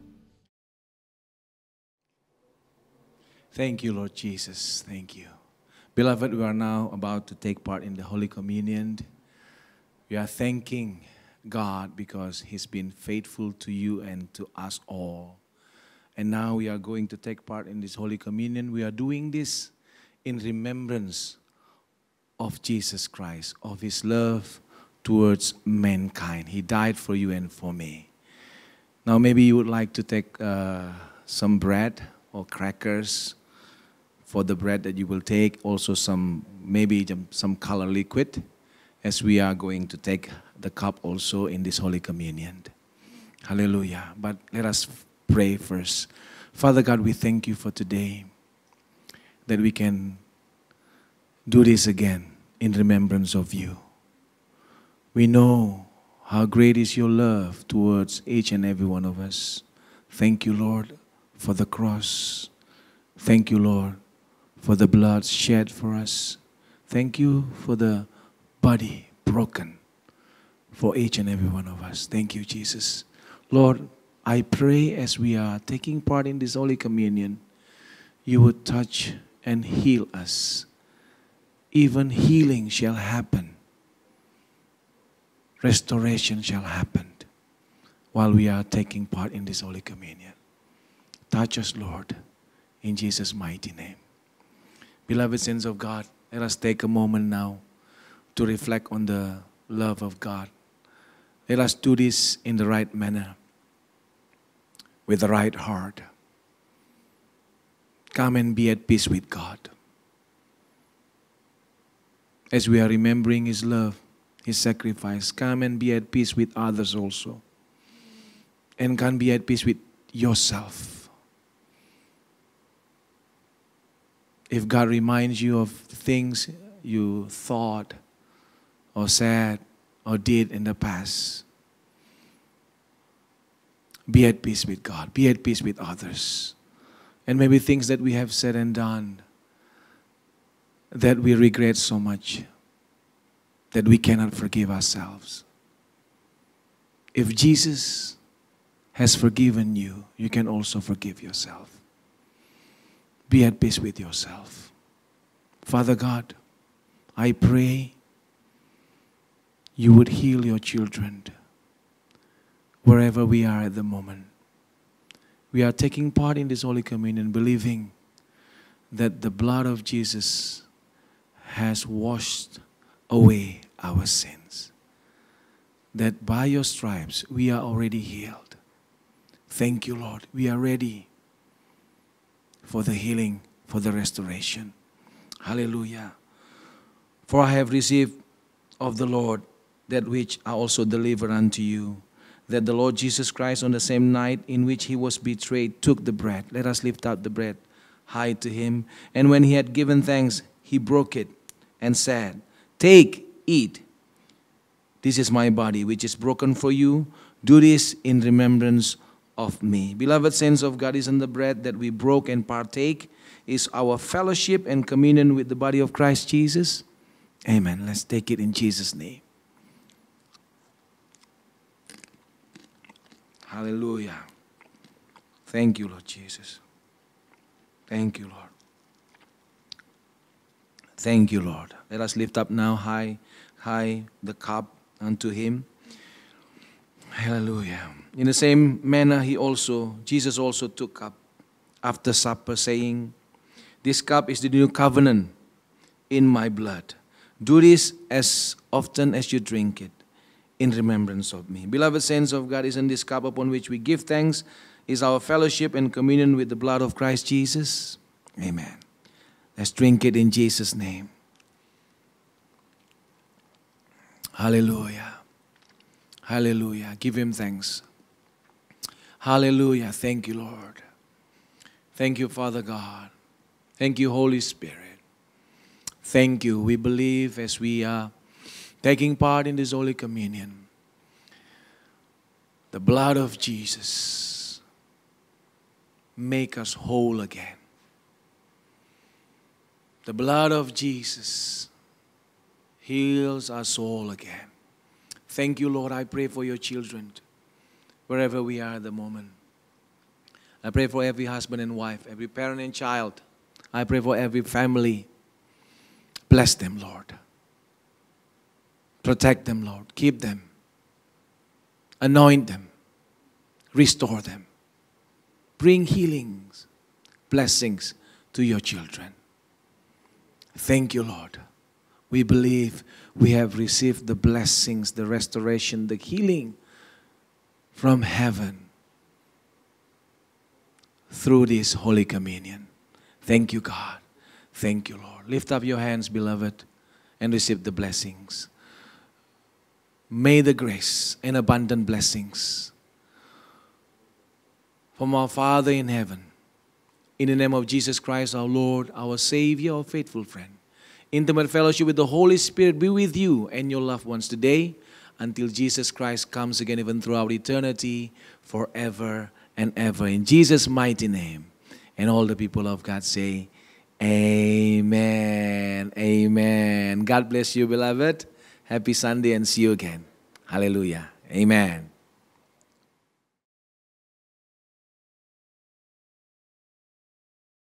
Thank you, Lord Jesus. Thank you. Beloved, we are now about to take part in the Holy Communion. We are thanking God because He's been faithful to you and to us all. And now we are going to take part in this Holy Communion. We are doing this in remembrance of Jesus Christ, of His love towards mankind. He died for you and for me. Now maybe you would like to take some bread or crackers for the bread that you will take, also maybe some color liquid, as we are going to take the cup also in this Holy Communion. Hallelujah. But let us pray first. Father God, we thank you for today, that we can do this again in remembrance of you. We know how great is your love towards each and every one of us. Thank you, Lord, for the cross. Thank you, Lord, for the blood shed for us. Thank you for the body broken for each and every one of us. Thank you, Jesus. Lord, I pray as we are taking part in this Holy Communion, you would touch and heal us. Even healing shall happen. Restoration shall happen while we are taking part in this Holy Communion. Touch us, Lord, in Jesus' mighty name. Beloved saints of God, let us take a moment now to reflect on the love of God. Let us do this in the right manner, with the right heart. Come and be at peace with God. As we are remembering His love, His sacrifice, come and be at peace with others also. And can be at peace with yourself. If God reminds you of things you thought or said or did in the past, be at peace with God. Be at peace with others. And maybe things that we have said and done that we regret so much that we cannot forgive ourselves. If Jesus has forgiven you, you can also forgive yourself. Be at peace with yourself. Father God, I pray you would heal your children wherever we are at the moment. We are taking part in this Holy Communion, believing that the blood of Jesus has washed away our sins. That by your stripes we are already healed. Thank you, Lord. We are ready for the healing, for the restoration. Hallelujah. For I have received of the Lord that which I also deliver unto you, that the Lord Jesus Christ on the same night in which He was betrayed took the bread. Let us lift up the bread high to Him. And when He had given thanks, He broke it and said, "Take, eat. This is my body, which is broken for you. Do this in remembrance of me." Beloved saints of God, isn't the bread that we broke and partake is our fellowship and communion with the body of Christ Jesus? Amen. Let's take it in Jesus' name. Hallelujah. Thank you, Lord Jesus. Thank you, Lord. Thank you, Lord. Let us lift up now high the cup unto Him. Hallelujah. In the same manner, Jesus also took up after supper, saying, "This cup is the new covenant in my blood. Do this as often as you drink it in remembrance of me." Beloved saints of God, isn't this cup upon which we give thanks is our fellowship and communion with the blood of Christ Jesus? Amen. Let's drink it in Jesus' name. Hallelujah. Hallelujah. Give him thanks. Hallelujah. Thank you, Lord. Thank you, Father God. Thank you, Holy Spirit. Thank you. We believe as we are taking part in this Holy Communion, the blood of Jesus make us whole again. The blood of Jesus heals us all again. Thank you, Lord. I pray for your children, wherever we are at the moment. I pray for every husband and wife, every parent and child. I pray for every family. Bless them, Lord. Protect them, Lord. Keep them. Anoint them. Restore them. Bring healings, blessings to your children. Thank you, Lord. We believe we have received the blessings, the restoration, the healing from heaven through this Holy Communion. Thank you, God. Thank you, Lord. Lift up your hands, beloved, and receive the blessings. May the grace and abundant blessings from our Father in heaven, in the name of Jesus Christ, our Lord, our Savior, our faithful friend, intimate fellowship with the Holy Spirit be with you and your loved ones today until Jesus Christ comes again, even throughout eternity, forever and ever. In Jesus' mighty name. And all the people of God say, Amen. Amen. God bless you, beloved. Happy Sunday and see you again. Hallelujah. Amen.